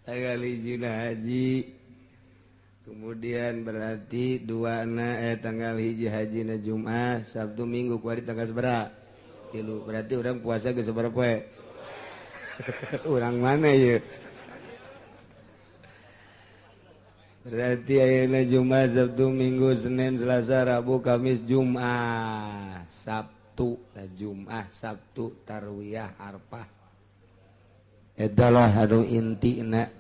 tanggal hijina haji kemudian berarti tanggal hiji hajina Jumat Sabtu Minggu kuari tanggal seberapa tilu berarti orang puasa ke seberapa poe orang mana ya berarti ayeuna Jumat Sabtu Minggu Senin Selasa Rabu Kamis Jumat Sabtu Jumat Sabtu tarwiyah Arfah etalah anu intina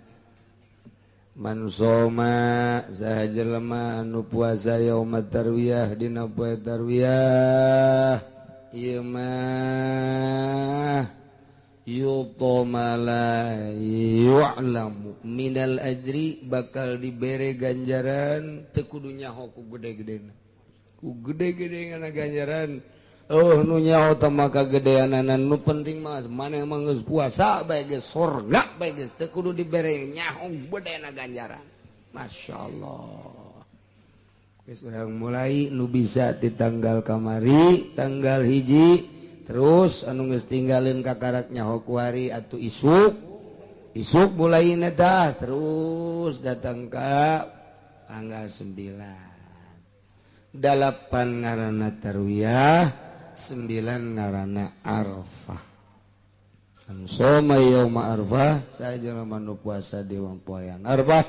man soma saha jelema anu puasa yaumat tarwiyah dina poe tarwiyah ieu mah yutomala yu'lamu minal ajri bakal dibere ganjaran teu kudu nyaho ku gede-gedena ku gede-gede ngana ganjaran nu nyaho teh mah kagedeanan nu penting mah maneh mah geus puasa bae geus surga bae geus teu kudu dibere nyaho bedena ganjaran masyaallah geus urang mulai nu bisa di tanggal kamari tanggal hiji terus anu geus tinggalin kakarak nyaho kuari atuh isuk mulai tah terus datang ka tanggal 9 8 ngaranna tarwiyah 9 ngaranna Arafah. Soma yauma Arafah saja manu puasa di poean Arafah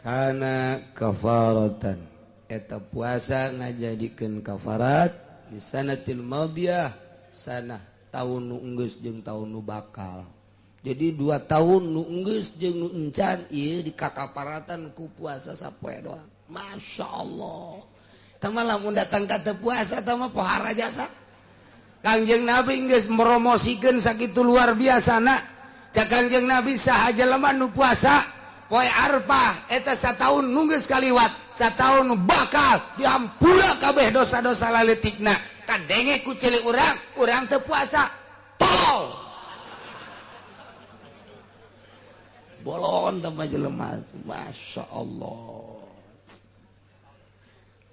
kana kafaratan eta puasa ngajadikeun kafarat di sanatil madiyah sanah taun nu enggeus jeung taun nu bakal. Jadi 2 tahun nu enggeus jeung nu encan ieu dikakaparatan ku puasa sapoe doang. Masyaallah. Tama lamun datang kata puasa tama pohara jasa Kangjeng Nabi geus meromosikeun sakitu luar biasa na cak Kangjeng Nabi saha jelema nu puasa poe Arfah eta sataun nu geus kaliwat sataun nu bakal diampura kabeh dosa-dosa laletikna kadenge ku ceuli urang teu puasa tolol bolon tama jelema masyaallah.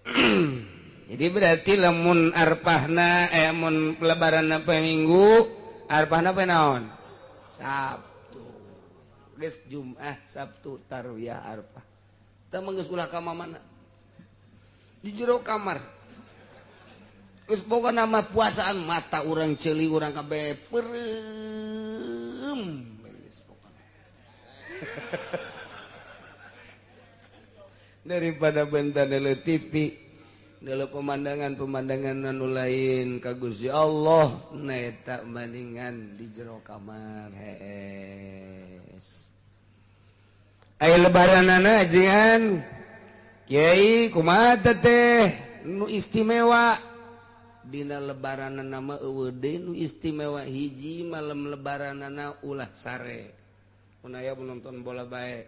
Jadi berarti lamun arpahna mun lebaranna poe Minggu arpahna poe naon Sabtu geus Jumat Sabtu tarwiyah Arfah teu mah geus ulah ka mamana di jero kamar geus boga nama puasaan mata urang ceuli urang kabeh perem geus pokona daripada bentar dulu TV dulu pemandangan anu lain ka Gusti Allah neta mendingan di jero kamar hees aya lebaranana ajengan Kiai kumaha teh nu istimewa dina lebaranana mah eueuh deui nu istimewa hiji malam lebaranana ulah sare mun aya nonton bola bae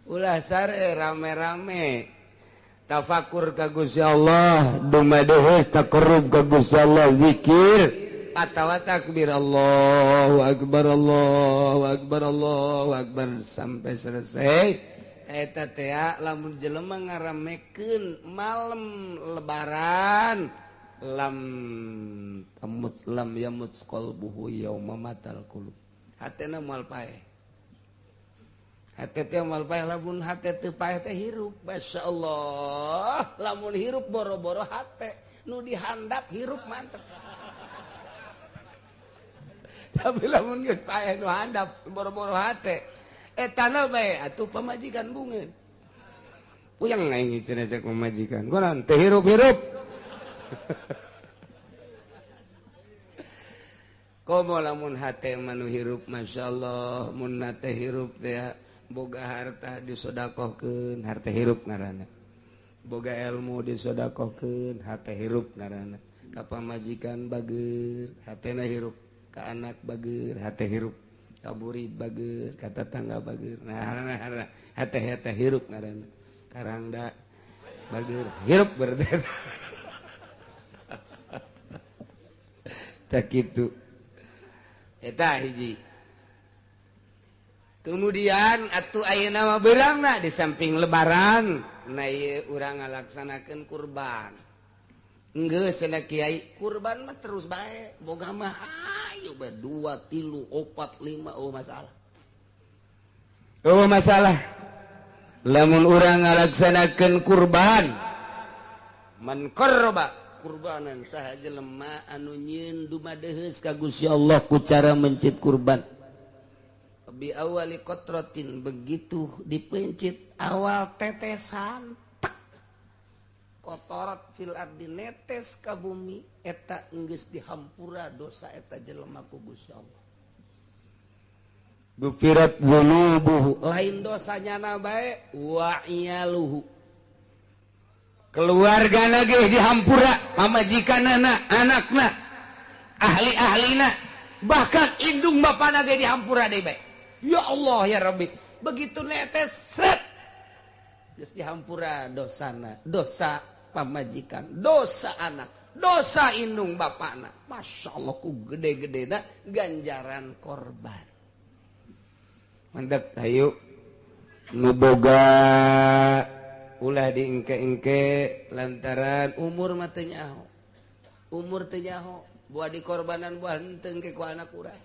ulah sare rame-rame tafakur ka Gusti Allah dumadeheus taqarrub ka Gusti Allah zikir atawa takbir Allahu akbar Allahu akbar Allahu akbar sampai selesai eta teh lamun jelema ngaramekeun malam lebaran lam yamut qalbuhu yauma matal qulub hatena moal paeh hati teh mal paeh lamun hati teh paeh teh hirup masyaallah lamun hirup boro-boro hati nu dihandap hirup mantep tapi lamun geus paeh nu handap boro-boro hati eta na bae atuh pamajikan bungeun puyang aing cenah cek pamajikan kunaon teh hirup-hirup komo lamun hati manu hirup masyaallah mun teh hirup teh boga harta disodakohkeun harta hirup ngaranna boga ilmu disodakohkeun harta hirup ngaranna ka pamajikan bageur hatena hirup ka anak bageur hate hirup ka burid bageur ka tetangga bageur nah hate hirup ngaranna karangda bageur hirup berarti tak kitu eta hiji. Kemudian atuh ayeuna mah beurangna di samping lebaran na ieu urang ngalaksanakeun kurban. Enggeus cenah Kiai, kurban mah terus bae, boga mah ayo 2 3 4 5 masalah lamun urang ngalaksanakeun kurban man qarraba kurbanan sahaja lemah anu nyieun dumadeheus ka Gusti Allah ku cara mencit kurban bi awali qatratin begitu dipencit awal tetesan kotorat fil ardi netes ka bumi eta geus dihampura dosa eta jelema ku Gusti Allah gufirat dzunubuhu lain dosanya na bae wa iyaluhu keluargana ge dihampura pamajikanana anakna ahli-ahlina bahkan indung bapana ge dihampura deui bae ya Allah ya Rabbi begitu netes sret geus dihampura dosana dosa pamajikan dosa anak dosa indung bapana Masya Allah ku gede-gedena ganjaran korban mandek hayu nu boga ulah diengke-engke lantaran umur mah teu nyaho umur teu nyaho buah dikorbanan buah henteu engke ku anak urang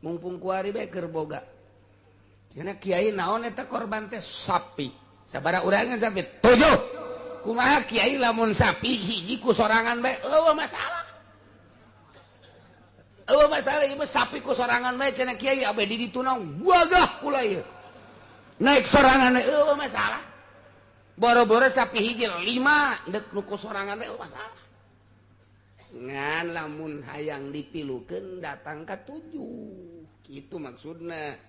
mumpung kuari bae keur boga cenah kiai naon eta korban teh sapi sabaraha urangan sapi 7 kumaha kiai lamun sapi hiji ku sorangan bae eueuh masalah ieu sapi ku sorangan bae cenah kiai abdi di ditu naon gagah kula ieu naik sorangan eueuh masalah boro-boro sapi hiji 5 dek nu ku sorangan bae eueuh masalah ngan lamun hayang dipilukeun datang ka 7 kitu maksudna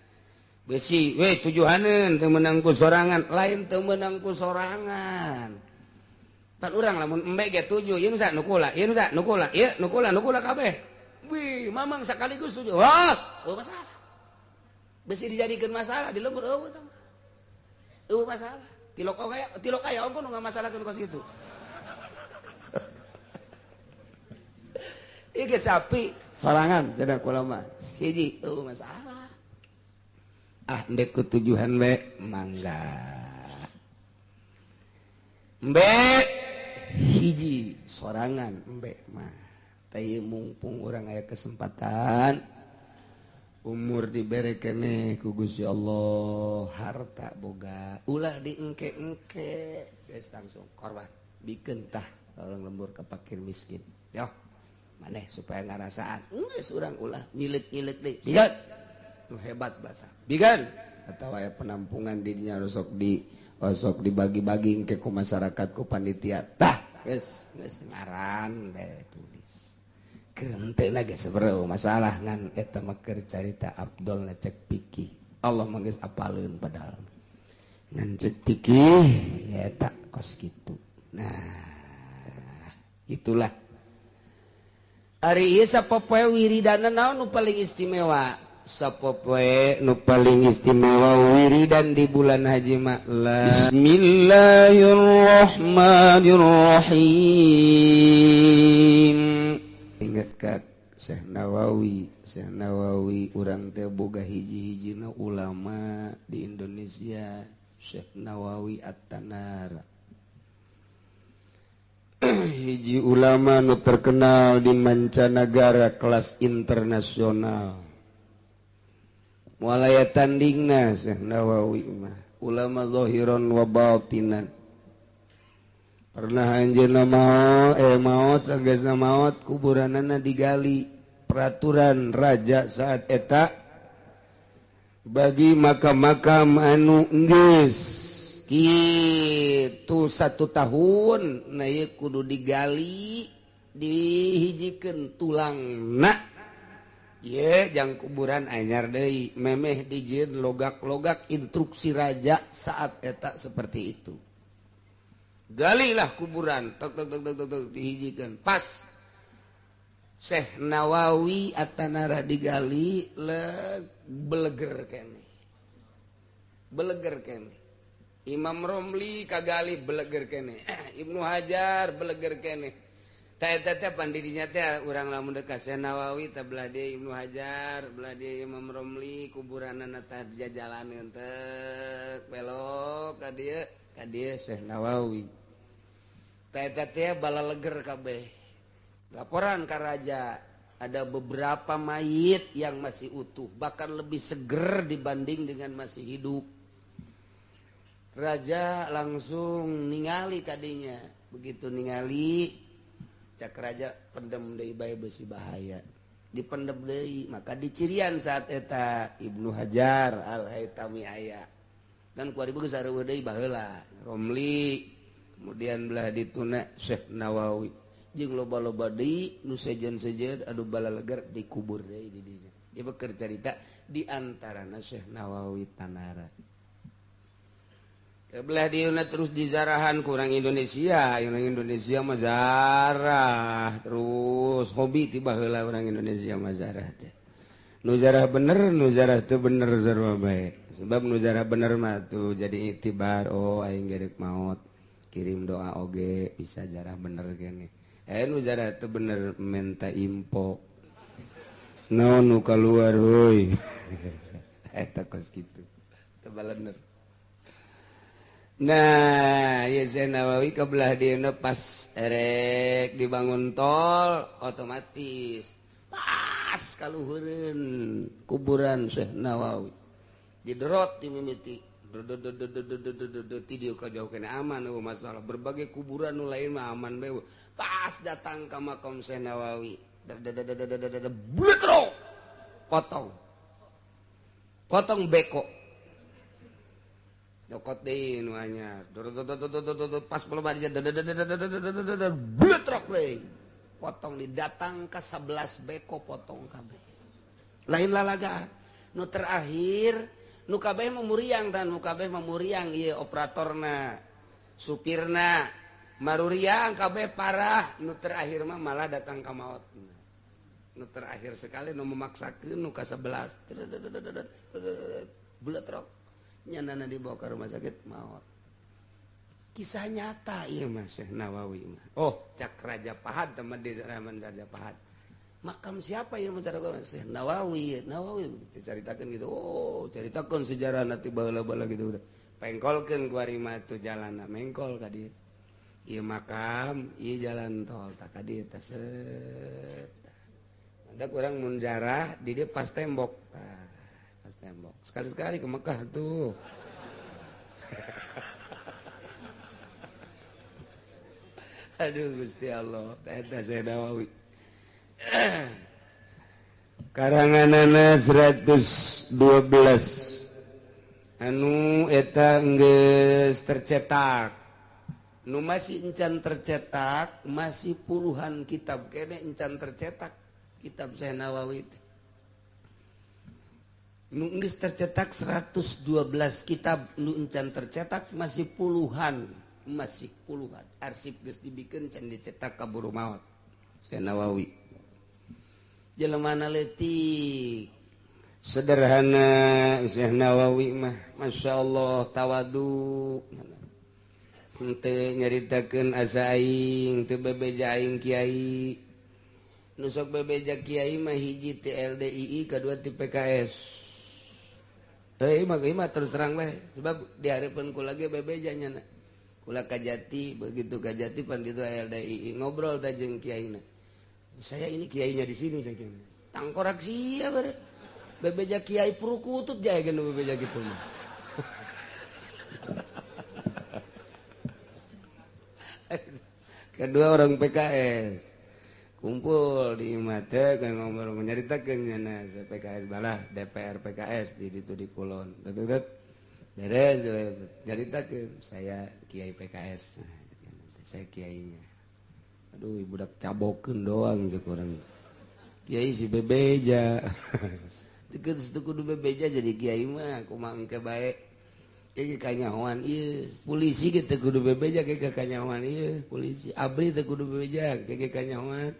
besi we tujuaneun teu meunang ku sorangan lain teu meunang ku sorangan pan urang lamun embe ge 7 ieu nu sa nukula ieu nu sa nukula ieu nukula kabeh wih mamang sakaligus 7 wah eueuh masalah besi dijadikeun masalah di lembur eueuh tah eueuh masalah tilok aya ongko nu ngamasalahkeun kos kitu ieu ge sapi sorangan cenah kula mah hiji eueuh masalah ndek ku tujuan we mangga mbe hiji sorangan mbe mah teh mumpung urang aya kesempatan umur dibere keneh ku Gusti Allah harta boga ulah diengke-engke geus langsung korban bikeun tah tolong lembur ka fakir miskin yo maneh supaya ngarasaan geus urang ulah nyileuk-nyileuk deui bigan nu hebat bata bigan atawa aya penampungan di dinya osok dibagi-bagi engke ku masyarakat ku panitia tah geus ngaran deh tulis keunteuna ge sabareu masalah ngan eta mah keur carita Abdul na cek pikih Allah mah geus apaleun padahal ngan cek pikih eta kos kitu nah itulah ari ieu sapopoe wiridana naon nu paling istimewa sapopoe nu paling istimewa wiridan di bulan haji mah Bismillahirrahmanirrahim ingat ka Syekh Nawawi urang teh boga hiji-hijina ulama di Indonesia Syekh Nawawi At-Tanara hiji ulama nu terkenal di mancanagara kelas internasional mulai tandingna Syekh Nawawi mah ulama zahiran wa batinan pernah anjeunna maot sagesna maot kuburanana digali peraturan raja saat eta bagi makam-makam anu geus kitu 1 tahun na ieu kudu digali dihijikeun tulangna ye jang kuburan anyar deui memeh dijieun logak-logak instruksi raja saat eta seperti itu galilah kuburan tok dihijikeun pas Syekh Nawawi At-Tanara digali beleger kene Imam Romli kagali beleger kene Ibnu Hajar beleger kene eta pandidinya teh urang lamun dekat Syekh Nawawi teh belah dia Ibnu Hajar belah dia Imam Romli kuburanna teh jajalaneun teh belok ka dieu Syekh Nawawi teh bala leger kabeh laporan ka raja ada beberapa mayit yang masih utuh, bahkan lebih seger dibanding dengan masih hidup. Raja langsung ningali kadinya, begitu ningali cak raja pendem deui bae besi bahaya, dipendem deui, maka dicirian saat eta Ibnu Hajar Al-Haytami aya dan kuari beus sareueuh deui baheula Romli, kemudian belah dituna Syekh Nawawi jeung loba-loba deui nu sejen-sejen adu balaleger dikubur deui di dinya. Ieu keur carita di antarana Syekh Nawawi Tanara. Belah dieuna terus dizarahan ku urang Indonesia, urang Indonesia mah zarah terus hobi ti baheula urang Indonesia mah zarah teh. Nu zarah bener, nu zarah teu bener sarua bae. Sebab nu zarah bener mah tuh jadi itibar, oh aing gerek maot. Kirim doa oge bisa zarah bener kene. Nu zarah teu bener minta info. Naon nu kaluar heuy. Eta kos kitu. Teu balener. Nah, ya Syekh Nawawi kebelah dieuna pas erek dibangun tol otomatis pas kaluhureun kuburan Syekh Nawawi. Didorot ti mimiti. Ti dieu kajaukeun aman eueuh masalah berbagai kuburan nu lain mah aman bae. Pas datang ka makam Syekh Nawawi. Bletro. Potong beko. Dokot deui nu anyar. Pas pelebar aja bletrok deui. Potong didatang ka 11 beko potong kabeh. Lain lalagaan. Nu terakhir nu kabeh memuriang dan nu kabeh memuriang ieu operatorna, supirna, maruriang kabeh parah. Nu terakhir mah malah datang ka maot. Nu terakhir sekali nu memaksakeun nu ka 11. Bletrok. Nyanana dibawa ke rumah sakit maut. Kisah nyata ieu mah Syekh Nawawi mah. Oh, cak Raja Pahad teman di zaman Raja Pahad. Makam siapa yang mencari Syekh Nawawi? Nawawi diceritakan gitu. Oh, ceritakan sejarah nanti baheula-baheula gitu udah. Pengkolkeun ku ari mah tu jalanna mengkol ka dieu. Ieu makam, ieu jalan tol tak ka dieu teh set. Ada kurang mun jarah di dieu pas tembok. Pas tembok. Sekali-sekali ke Mekah tuh. Aduh Gusti Allah, eta Syekh Nawawi. Karanganana 112. Anu eta geus tercetak. Nu masih encan tercetak, masih puluhan kitab kene encan tercetak kitab Syekh Nawawi. Nu geus tercetak 112 kitab nu encan tercetak masih puluhan. Arsip geus dibikeun can dicetak kaburu maot. Syekh Nawawi. Jelemana leutik. Sederhana Syekh Nawawi mah masyaallah tawadu. Henteu nyaritakeun asa aing, teu bebeja aing kiai. Nu sok bebeja kiai mah hiji ti LDII, kadua ti PKS. Mah terus terang bae sebab dihareupeun kula ge bebeja nya. Kula kajati begitu kajati pan ditu LDII ngobrol teh jeung kiaina. Saya ini kiainya di sini saya kira. Tangkorak sia bare. Bebeja kiai purukutut jae geus bebeja kitu mah. Kedua orang PKS kumpul di mata kan ngobrol menyaritakeun nya PKS balah DPR PKS di ditu di Kulon. Dedet beres nyaritakeun saya kiai PKS. Saya kiainya. Aduh budak cabokeun doang ceuk urang. Kiai si bebeja. Teu kudu bebeja jadi kiai mah kumaha engke bae. Ieu kanyahoan ieu. Polisi ge teu kudu bebeja ge kanyahoan ieu. Polisi abri teu kudu bebeja ge kanyahoan.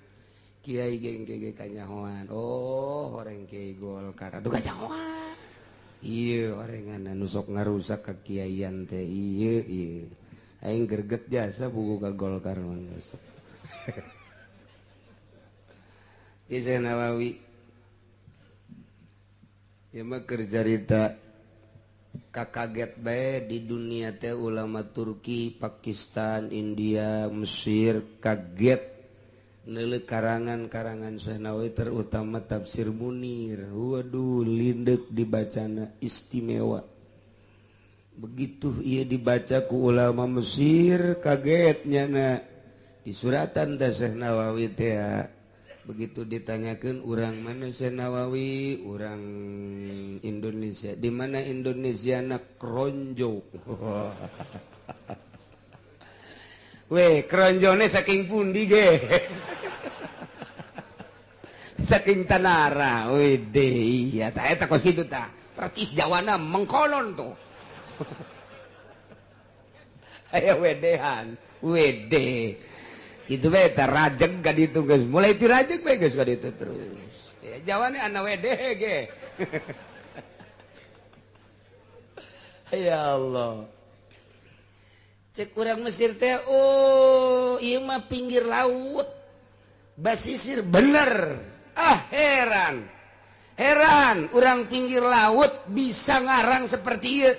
Kiai ge kanyahoan. Oh, horeng kiai Golkar. Aduh kanyahoan. Ieu orengan anu sok ngarusak kakiaian teh ieu. Aing greget jasa buku ka Golkar mah geus. Syekh Nawawi ya mah keur carita kakaget bae di dunia teh ulama Turki, Pakistan, India, Mesir kaget Neuleuh karangan-karangan Syekh Nawawi terutama tafsir Munir. Waduh, lindek dibacana istimewa. Begitu ia dibaca ku ulama Mesir, kagetnya na di suratan teh Syekh Nawawi teh. Begitu ditanyakan urang mana Syekh Nawawi, urang Indonesia. Di mana Indonesia nak kronjo. Weh, kronjone saking pundi ge? Saking Tanara. Weh deh, iya tah eta kos kitu tah. Percis Jawana mengkolon tuh. Aya wedehan, wede. Itu beta rajeg ka ditu geus. Mulai ti rajeg bae geus ka ditu terus. Ya jawane ana wedeh ge. Ya Allah. Cek urang Mesir teh, oh, ieu mah pinggir laut. Basisir bener. Ah, heran. Heran urang pinggir laut bisa ngarang seperti ieu.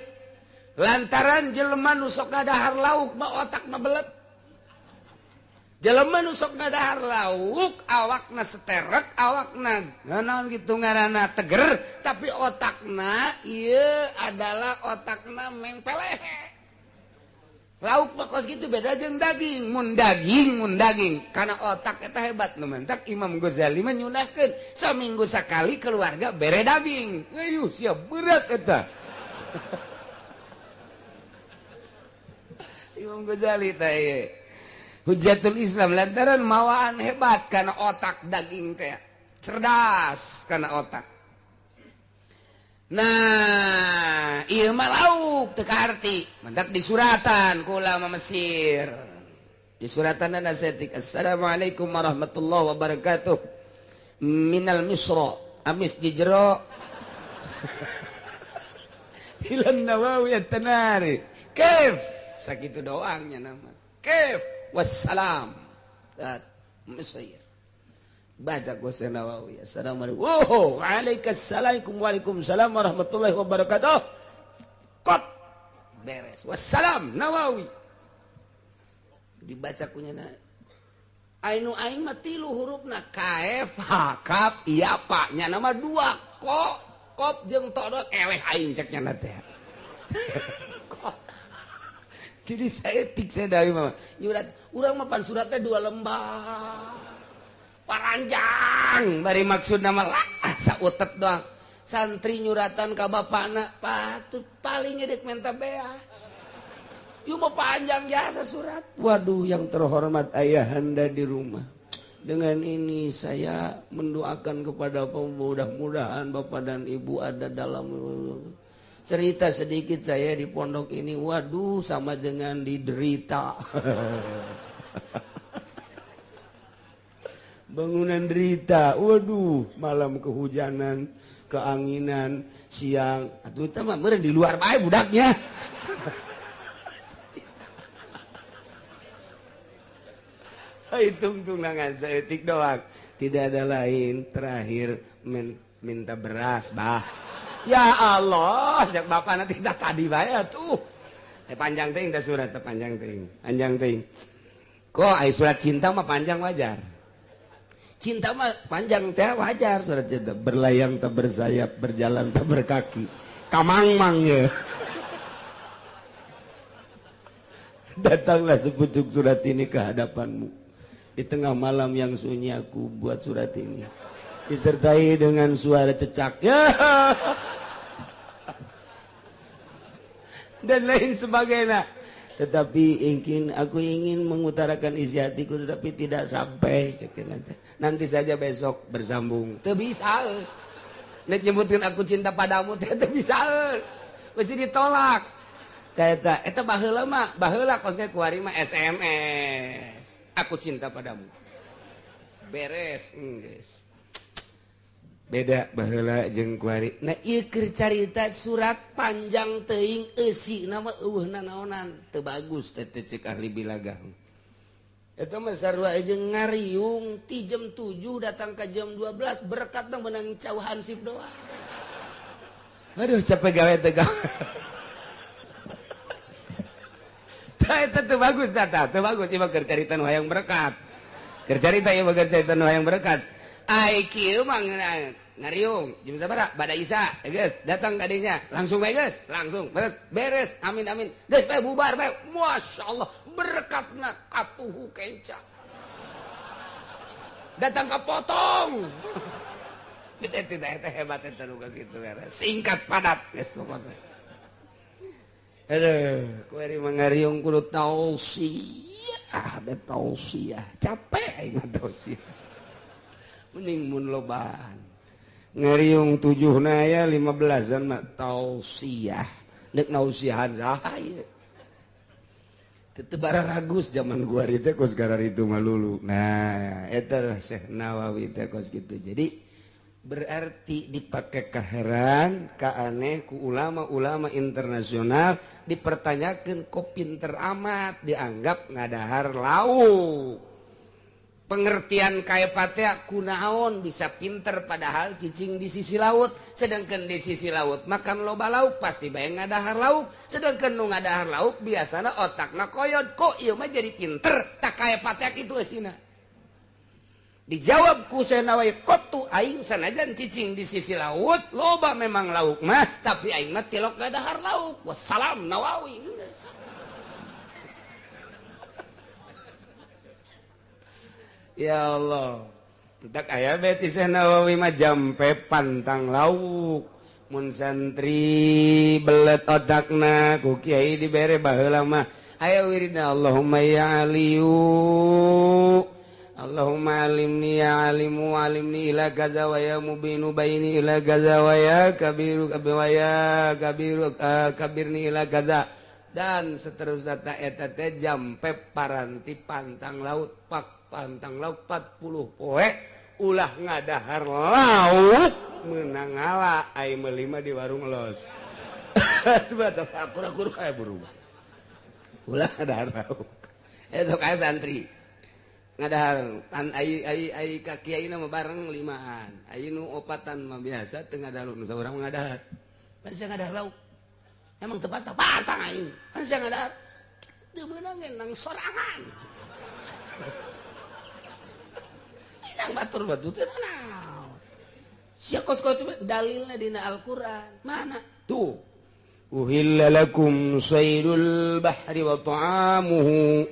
Lantaran jelema nu sok ngadahar lauk mah otakna belet. Jelema nu sok ngadahar lauk, awakna seterek, awakna naon kitu ngaranna teger, tapi otakna ieu adalah otakna mengpelehe. Lauk mah kos kitu beda jeung daging, mun daging. Karena otak eta hebat nu mentak Imam Ghazali mah nyunahkeun saminggu sakali keluarga bere daging. Ayo sia berat eta. Imam Ghazali teh Hujatul Islam lantaran mawaan hebat karena otak daging teh cerdas karena otak. Nah, ieu mah lauk teu kaarti mendak di suratan ku ulama Mesir. Di suratan nasetik Assalamualaikum warahmatullahi wabarakatuh. Minal Misra amis di jero Ilan Nawawi at-Tanari. Kaif sakitu doangnya nama. Kaif wassalam. Mesir. Baca ku Syekh Nawawi. Assalamualaikum. Oh, waalaikumsalam warahmatullahi wabarakatuh. Kot beres. Wassalam Nawawi. Dibaca kunyana. Ainu aing mah tilu hurufna kaef ha kaf iya pa nya nama dua kop jeung todot eleh aing cek nya teh. Jadi saya tik saya dari mama nyurat urang mah pan suratnya 2 lembar. Paranjang bari maksud nama lah sautet doang. Santri nyuratan ka bapana patut paling edek menta beas. Ieu mah panjang jasa surat. Waduh yang terhormat ayahanda di rumah. Dengan ini saya mendoakan kepada mudah-mudahan Bapak dan Ibu ada dalam cerita sedikit saya di pondok ini. Waduh sama dengan diderita. Bangunan derita, waduh, malam kehujanan, keanginan, siang, atuh eta mah meureun di luar bae budaknya. Hitung tunangan saya tik doang, tidak ada lain terakhir minta beras, bah. Ya Allah, jak bapak nanti tadi bae atuh. Panjang teuing da surat teh panjang teuing. Kok ai surat cinta mah panjang wajar. Cinta mah panjang teh wajar surat cinta. Berlayang tak bersayap, berjalan tak berkaki. Kamang-mang ya. Datanglah sepucuk surat ini ke hadapanmu. Di tengah malam yang sunyi aku buat surat ini. Disertai dengan suara cecak. Ya. Dan lain sebagainya. Tetapi aku ingin mengutarakan isi hatiku tetapi tidak sampai. Nanti saja besok bersambung. Teu bisa. Nek nyebutkeun aku cinta padamu teu bisa. Mesti ditolak. Eta baheula mah, baheula kosnya kuari mah SMS. Aku cinta padamu. Beres, geus. Beda baheula jeung kuari. Nah, ieu keur carita surat panjang teuing eusi nama eueuhna naonan teu bagus teh cek ahli bilagah. Eta mah sarua jeung ngariung ti jam 7 datang ka jam 12 berkat nang menangi cauh hansip doang. Aduh capek gawe teh gawe. Tah eta teu bagus tah, teu bagus ieu mah keur carita nu hayang berkat. Kercarita ya cerita nu yang berkat. Ai kieu mah ngariung jam sabaraha bada Isya geus datang kadinya langsung bae geus langsung beres amin amin geus bae bubar bae masyaallah berkatna katuhu kenca datang ka potong gede tidak eta hebat eta nu kitu beres singkat padat geus pokona aduh kueri mangariung kudu tausiah da tausiah capek aing mah tausiah mending mun lobaan ngeriung 7 na aya 15an mah tausiah nek nausiahan saha ieu teu ragus zaman gua ri teh kos gara itu mah lulu nah eta Syekh Nawawi teh kos kitu jadi berarti dipake kaheran ka aneh ku ulama-ulama internasional dipertanyakeun kok pinter amat dianggap ngadahar lauk pengertian kaya patea kunaon bisa pinter padahal cicing di sisi laut sedangkan di sisi laut makan loba lauk pasti bae ngadahar lauk sedangkan nu ngadahar lauk biasana otakna koyot kok ieu mah jadi pinter tak kaya patea kitu asina dijawab ku Nawawi kotu aing sanajan cicing di sisi laut loba memang lauk mah tapi aing mah tilok ngadahar lauk wassalam Nawawi ya Allah tak aya beti Syekh Nawawi mah jampe pantang lauk mun santri belet otakna ku kiai dibere baheula mah aya wiridna Allahumma ya aliyu Allahumma alimni ya alimu alimni ila kaza wa ya mubinu baini ila kaza wa ya kabiru wa ya kabiru kabirni ila kaza dan seterusnya eta teh jampe paranti pantang laut pak pantang lauk 40 poe ulah ngadahar lauk menang ngala ai melima di warung los coba akur-akur kayak berubah ulah ngadahar lauk itu kayak santri ngadahar ai kaki ai mah bareng limaan ai nu opatan mah biasa teu ngadahar nu saurang ngadahar kan saya ngadahar lauk emang tepat pantang aing kan saya ngadahar teu meunang nang sorangan nang batur-batur teh naon sia kos-kos dalilna dina Al-Qur'an mana tuh uhilla lakum saydul bahri wa ta'amuhu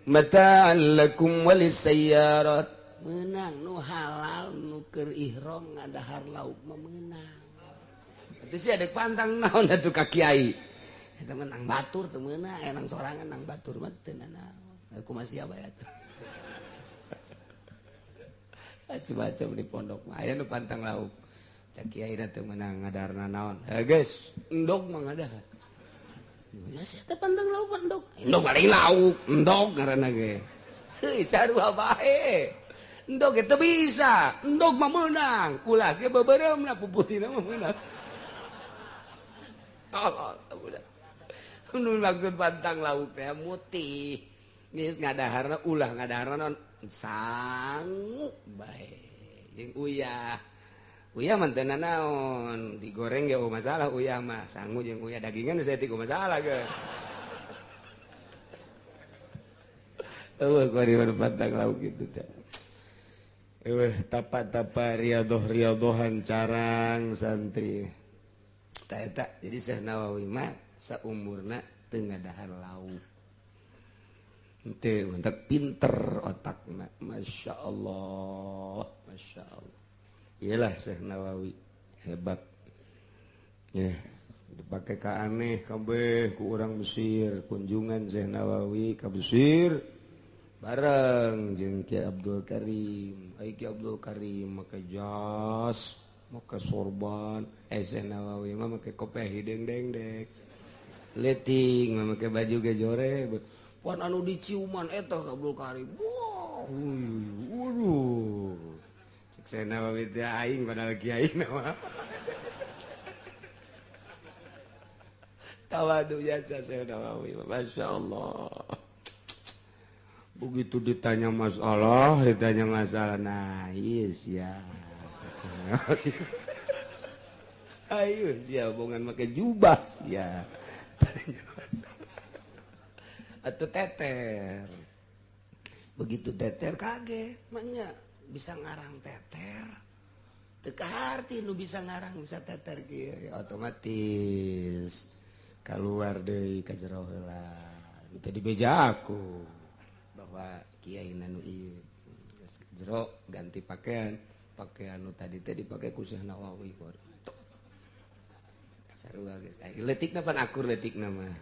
mata'an lakum walis-sayyarat meunang nu halal nu keur ihram ngadahar lauk mah meunang atuh sia deuk pantang naon atuh ka kiai eta mah nang batur teu meunang nang sorangan nang batur mah teu naon aku masih aba atuh macam-macam di pondok mah aya nu pantang lauk cak kiai teh meunang ngadarna naon geus endog mah ngadahar ya sia teh pantang lauk endog endog paling lauk endog ngaranna ge heuh sarua bae endog teh bisa endog mah meunang ulah ge bebereumna puputina mah meunang tolol budak nu maksud pantang lauk teh mutih geus ngadaharna ulah ngadaharna naon sanggup baik jeung uyah mah teu naon digoreng ge masalah uyah mah sangu jeung uyah dagingan saya tiku masalah ge eueuh kuari pantang lauk kitu teh eueuh tapa-tapa riadoh-riadohan carang santri tah eta jadi Syekh Nawawi mah saumurna teu ngadahar lauk teu mentak pinter otakna Masya Allah iyalah Syekh Nawawi hebat ya dipake ka aneh kabeh ku urang Mesir kunjungan Syekh Nawawi ka Mesir bareng jeung Ki Abdul Karim Ki Abdul Karim make jas make sorban Syekh Nawawi mah make kopeh hideng dengdek leting mah make baju gejore wan anu diciuman eta Abdul Karim wah waduh cek Syekh Nawawi teh aing padahal kiai mah tawadu jasa Syekh Nawawi Masya Allah begitu ditanya masalah nah iya sia ayo sia bongan make jubah sia atau teter begitu teter kaget maknya bisa ngarang teter teka arti nu bisa ngarang bisa teter kieu ya otomatis keluar deui ka jero heula teu dibeja aku bahwa kiai nu ieu jero ganti pakaian nu tadi teh dipake ku Syekh Nawawi sarua geus leutikna pan akur leutikna mah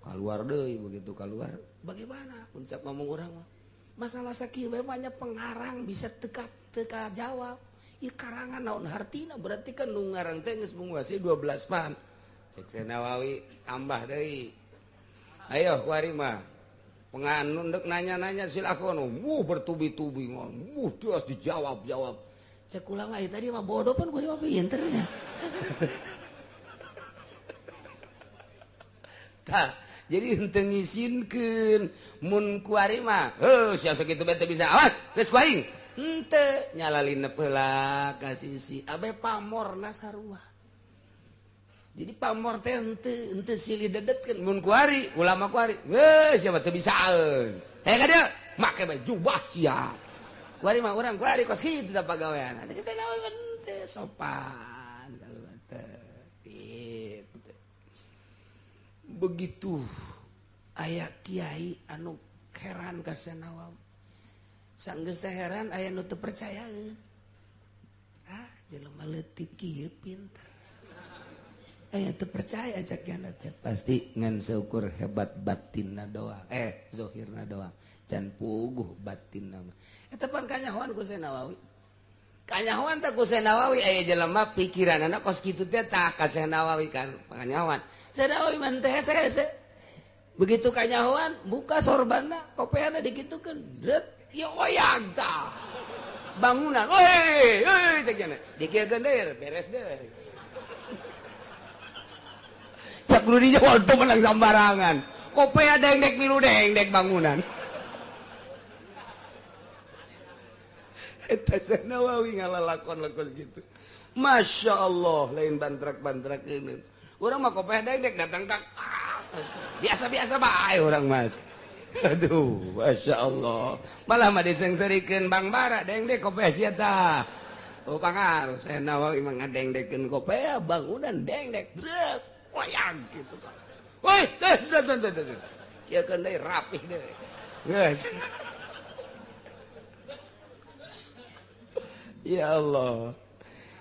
keluar deui begitu keluar bagaimana puncak ngomong urang mah masalah sakieu banyak pengarang bisa teka jawab ieu karangan naon hartina berarti kan nu ngarang teh geus menguasai 12 pan cek Syekh Nawawi tambah deui ayo kuari mah penganun dek nanya-nanya silakan bertubi-tubi terus dijawab cek ulang lagi tadi mah bodoh pun gue mah pinternya tah jadi henteu ngisinkeun mun kuari mah sia sakitu bete bisa awas geus kuaing henteu nyalalin heula ka sisi abe pamorna sarua jadi pamor teh henteu silih dedetkeun mun kuari ulama kuari geus sia teu bisaeun ka dieu make jubah sia kuari mah urang kuari kos kitu da pagawean teh saya naon teh sopan kalau teh begitu aya kiai anu heran ka Syekh Nawawi sanggeus heran aya nu teu percaya jelema leutik kieu pinter aya teu percaya cak yana teh pasti ngan seukur hebat batinna doang zahirna doang can puguh batinna mah eta pan kanyahoan ku Syekh Nawawi kanyahoan teh ku Syekh Nawawi aya jelema pikiranna kos kitu teh tah ka Syekh Nawawi kan kanyahoan Syekh Nawawi mah teh hese begitu kanyahoan buka sorbanna kopeana dikitukeun dret ya oyang tah bangunan woi cek yana dikiekeun deui beres deui cak kudu dijawab teu menang sambarangan kopea dengdek milu dengdek bangunan eta Syekh Nawawi ngalalakon-lakon gitu Masya Allah lain bantrak-bantrak ini urang mah kopea dengdek datang tak biasa-biasa bae urang mah aduh Masya Allah malah mah disengserikeun Bang Bara dengdek kopea sia tah pangaruh Syekh Nawawi mah ngadengdekeun kopea bangunan dengdek drek wayang gitu kan woi teh kieu kan deui rapih deui geus ya Allah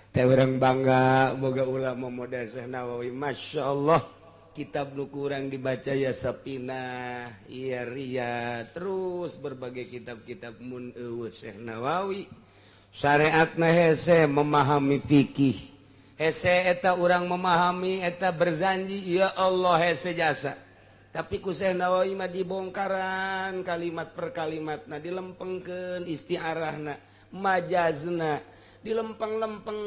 teh urang bangga boga ulama model Syekh Nawawi Masya Allah kitab nu kurang dibaca ya Sapinah iya Ria terus berbagai kitab-kitab mun eueuh Syekh Nawawi syariatna hese memahami fikih hese eta urang memahami eta berzanji ya Allah hese jasa tapi ku Syekh Nawawi mah dibongkaran kalimat per kalimatna dilempengkeun istiarahna majazna dilempeng-lempeng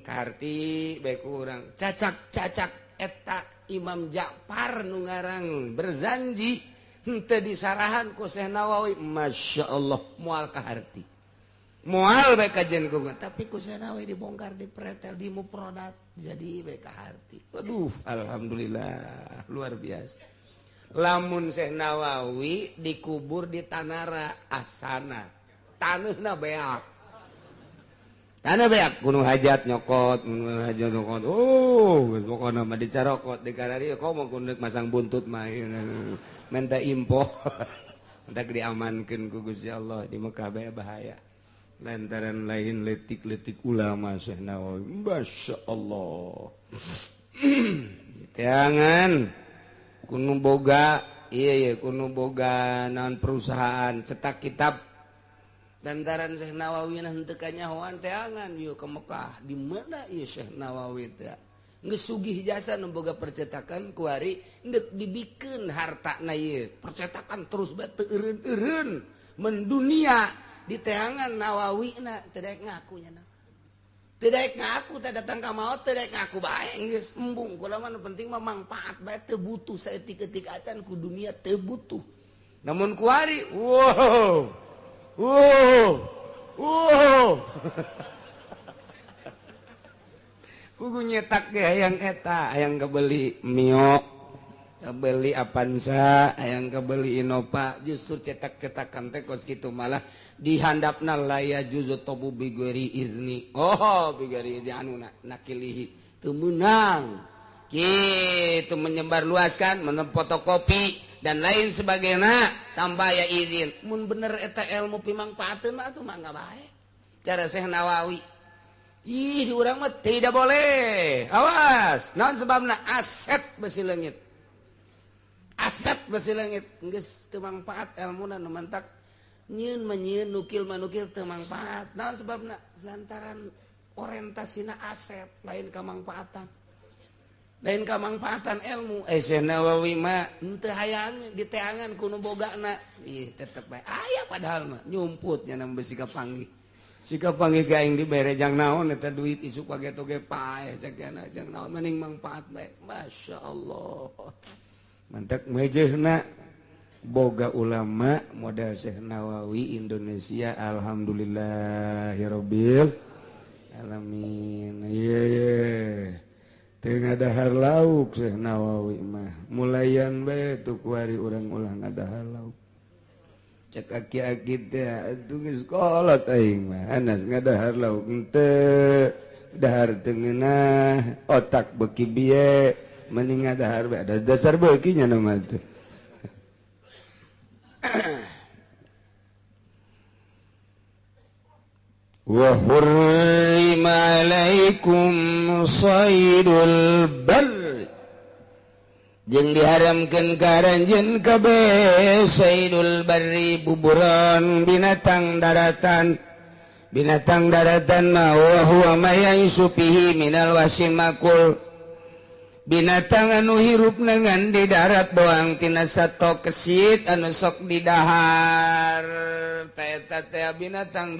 karti bae urang cacak-cacak eta Imam Ja'far nu ngarang berzanji henteu disarahan ku Syekh Nawawi Masya Allah moal kaharti moal bae kajen ku tapi ku Syekh Nawawi dibongkar dipretel di mufradat jadi bae kaharti waduh alhamdulillah luar biasa lamun Syekh Nawawi dikubur di Tanara Asana taneuhna beak tanah beak gunung hajat nyokot pokoknya mah dicarokot di karari kok mau kundek masang buntut mah minta impo minta diamankan ku Gusti Allah di Mekah bae bahaya lantaran lain letik-letik ulama Syekh Nawawi Masya Allah jangan kuno boga iya kuno boga naon perusahaan cetak kitab lantaran Syekh Nawawi henteu kanyahoan teangan yeuh ke Mekah di mana ieu Syekh Nawawi teh geus sugih jasa nu boga percetakan kuari endek dibikeun hartana ieu percetakan terus bae teu eureun-eureun mendunia di teangan Nawawina teu daek ngaku nya teu daek ngaku teh datang ka maot teu daek ngaku bae geus embung kula mah nu penting mah manfaat bae teu butuh saeutik-eutik acan ku dunia teu butuh namun kuari wow kudu nyetak ge hayang eta hayang kebeli mio kebeli Avanza yang kebeli Innova justru cetak-cetakan teh kos kitu malah dihandapna laya juzu tobu bigori izni bigori izni anu nakilihi teu meunang kitu menyebar luaskan fotokopi dan lain sebagainya tambah ya izin mun bener eta ilmu pimangpaateun mah atuh mah bae cara Syekh Nawawi ih di urang mah tidak boleh awas naon sebabna aset besi leungit geus teu mangpaat elmuna nu mantak nyieun mah nyieun nukil mah nukil teu mangpaat naon sebabna lantaran orientasina aset lain kamangpaatan ilmu Syekh Nawawi mah henteu hayang diteangan ku nu bogana tetep bae aya padahal mah nyumputnya nam besi kapanggih sika panggih ka aing dibere jang naon eta duit isuk page-toge pae sakana jang naon mending mangpaat bae masyaallah mantap mejehna boga ulama model Syekh Nawawi Indonesia alhamdulillahirabbil alamin teu ngadahar lauk Syekh Nawawi mah mulayan bae tu kuari urang ulah ngadahar lauk cek aki-aki teh atuh geus kolot aing mah anas ngadahar lauk henteu dahar teu ngeunah otak beuki bieu mending ngadahar bae ada dasar beuki nya mah teh wa hurrima alaikum saydul barr jeung diharamkeun ka aranjeun kabeh saydul barri buburon binatang daratan mah wa huwa ma yaisu fihi minal wasim makul binatang anu hirupna ngan di darat doang tina sato kesit anu sok di dahar eta teh binatang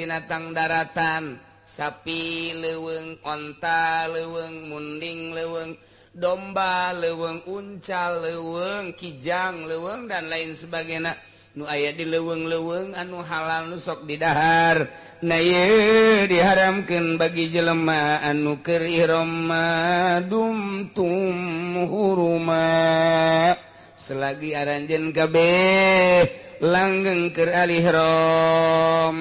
daratan sapi leuweung onta leuweung munding leuweung domba leuweung uncal leuweung kijang leuweung dan lain sebagainya nu aya di leuweung-leuweung anu halal nu sok di dahar na ye diharamkeun bagi jelema anu keur ihram dumtum huruma selagi aranjeun kabeh langgeng keur ihram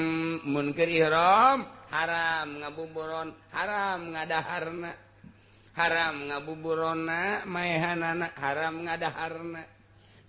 mun keur ihram haram ngabuburon haram ngadaharna haram ngabuburonna maehanana haram ngadaharna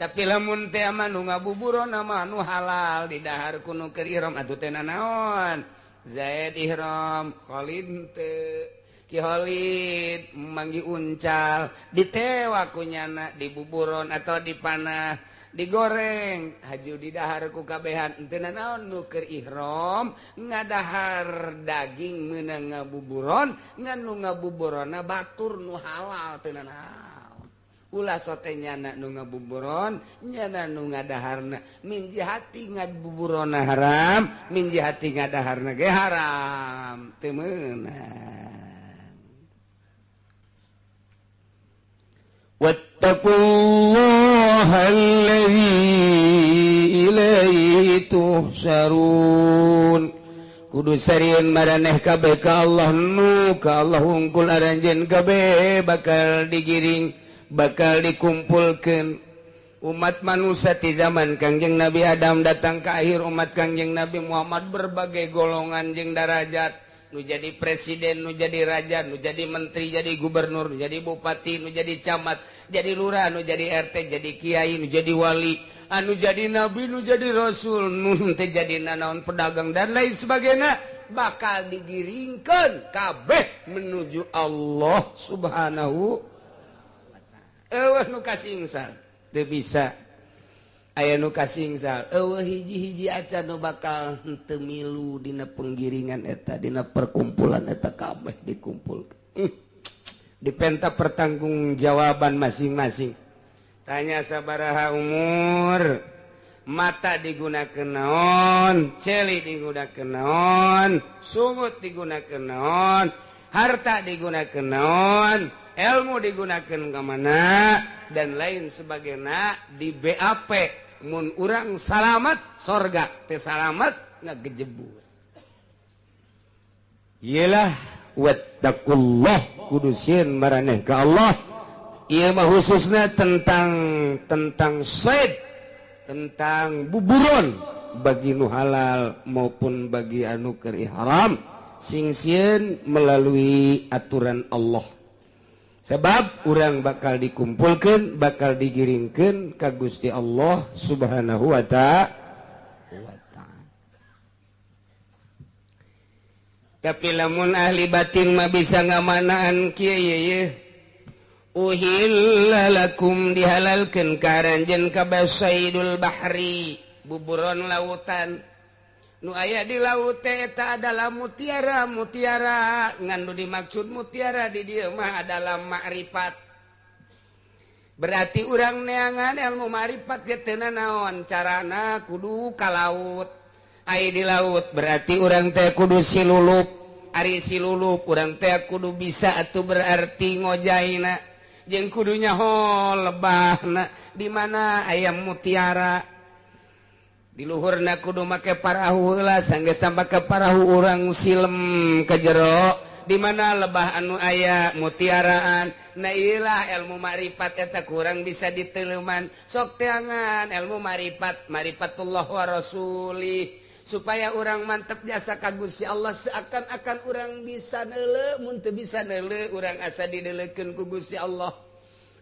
tapi lamun teh anu ngabuburon mah anu halal di dahar kuno keur ihram atuh teh naon Zaid ihram Khalid teu Ki Khalid manggi uncal ditewa kunyana di buburon atau di panah digoreng haju di dahar ku kabehan teu naon nu keur ihram ngadahar daging meunang ngabuburon ngan nu ngabuburonna batur nu halal teu naon ulah sote nyana nu ngabuburon nyana nu ngadaharna min jihati ngabuburonna haram min jihati ngadaharna ge haram teu meunang wattaqullaha allazi ilaihi tuhsyarun kudu sarieun maraneh kabeh ka Allah nu ka Allah hungkul aranjeun kabeh bakal digiring bakal dikumpulkan umat manusia di zaman Kangjeng Nabi Adam datang ke akhir umat Kangjeng Nabi Muhammad berbagai golongan jeung darajat nu jadi presiden nu jadi raja nu jadi menteri jadi gubernur nu jadi bupati nu jadi camat jadi lurah nu jadi RT jadi kiai nu jadi wali anu jadi nabi nu jadi rasul nu teh jadi nanaon pedagang dan lain sebagainya bakal digiringkeun kabeh menuju Allah Subhanahu eueuh nu kasingsal teu bisa aya nu kasingsal eueuh hiji-hiji acan nu bakal henteu milu dina penggiringan eta dina perkumpulan eta kabeh dikumpulkeun dipenta pertanggungjawaban masing-masing tanya sabaraha umur mata digunakeun naon celi digunakeun naon sungut digunakeun naon harta digunakeun naon ilmu digunakan ke mana dan lain sebagainya di BAP mun urang salamat sorga teh salamat ngagejebur iyalah wattaqullah kudu sieun maraneh ka Allah ia mah khususnya tentang said, tentang buburon bagi nu halal maupun bagi anu keur ihram sing sieun melalui aturan Allah. Sebab urang bakal dikumpulkeun, bakal digiringkeun ka Gusti Allah Subhanahu wa ta'ala. Tapi lamun ahli batin mah bisa ngamanaan kieu ye. Uhilla lakum dihalalkeun karanjeun ka basaidul bahri, buburon lautan. Nu aya di laut teh eta adalah mutiara ngan nu dimaksud mutiara di dieu mah adalah makrifat. Berarti urang neangan ilmu makrifat ge teu naon carana kudu ka laut. Ai di laut berarti urang teh kudu silulup. Ari silulup urang teh kudu bisa atuh berarti ngojaina jeung kudu nyaho lebahna di mana aya mutiara. Di luhurna kudu make parahu heula sanggeus sampai ke parahu urang silem ke jero di mana lebah anu aya mutiaraan. Nah iyalah ilmu makrifat eta kurang bisa diteleuman. Sok teangan ilmu marifatullah wa rasuli supaya orang mantep jasa ka Gusti Allah seakan-akan orang bisa neuleuh mun teu bisa neuleuh urang asa dideuleukeun ku Gusti Allah.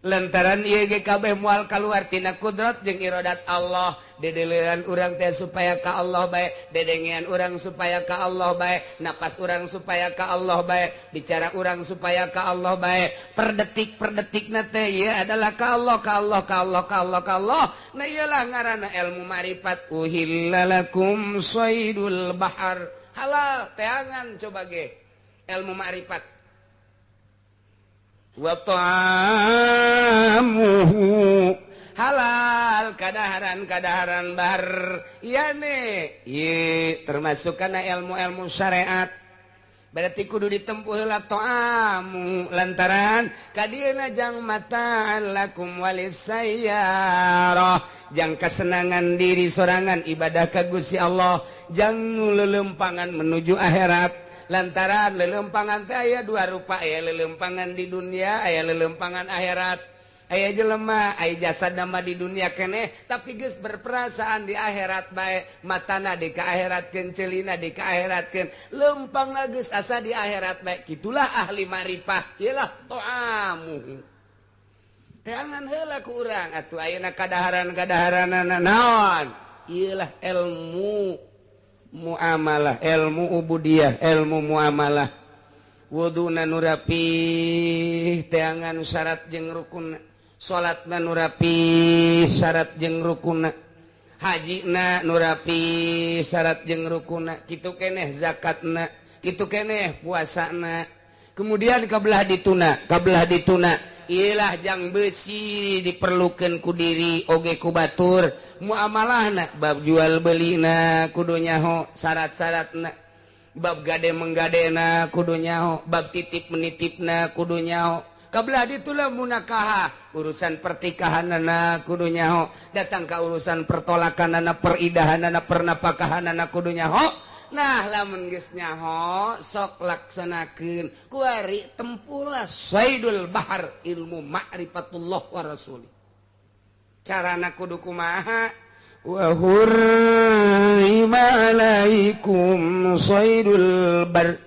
Lantaran ieu ge kabeh moal kaluar tina kudrat jeung iradat Allah. Dedeleuran urang teh supaya ka Allah bae, dedengean urang supaya ka Allah bae, napas urang supaya ka Allah bae, bicara urang supaya ka Allah bae. Per detikna teh ieu adalah ka Allah, ka Allah, ka Allah, ka Allah, ka Allah. Nah iyalah ngaranna ilmu marifat. Uhillalakum saydul bahar. Halal teangan coba ge ilmu marifat. Wa ta'amuhu halal kadaharan bahar iya ne ieu termasuk kana ilmu-ilmu syariat berarti kudu ditempuh heula ta'amu lantaran kadieuna jang mata'an lakum walisayyarah jang kesenangan diri sorangan ibadah ka Gusti Allah jang nu leuleumpangan menuju akhirat. Lantaran lelempangan teh aya dua rupa, aya lelempangan di dunia, aya lelempangan akhirat. Aya jelema, aya jasad nama di dunia keneh, tapi geus berperasaan di akhirat bae. Matana di ka akhiratkeun, ceulina di ka akhiratkeun, lempangna geus asa di akhirat bae. Kitulah ahli marifah, ieulah ta'amu. Teangan heula ku urang atuh ayeuna kadaharan-kadaharanana naon? Ieulah ilmu muamalah, ilmu ubudiyah, ilmu muamalah. Wuduna nu rapih teangan syarat jeung rukunna, salatna nu rapih syarat jeung rukunna, hajina nu rapih syarat jeung rukunna, kitu keneh zakatna, kitu keneh puasana. Kemudian kabelah dituna iyalah jang besi diperlukeun ku diri oge ku batur. Muamalahna bab jual belina kudu nyaho syarat-syaratna, bab gade menggadena kudu nyaho, bab titip menitipna kudu nyaho. Kabelah ditulah munakaha urusan pertikahanana kudu nyaho, datang ka urusan pertolakanana, peridahanana, pernapakahanana kudu nyaho. Nah lamun geus nyaho sok laksanakeun kuari tempulah saydul bahar ilmu ma'rifatullah wa rasuli. Carana kudu kumaha? Wa hurrima alaikum saydul bar.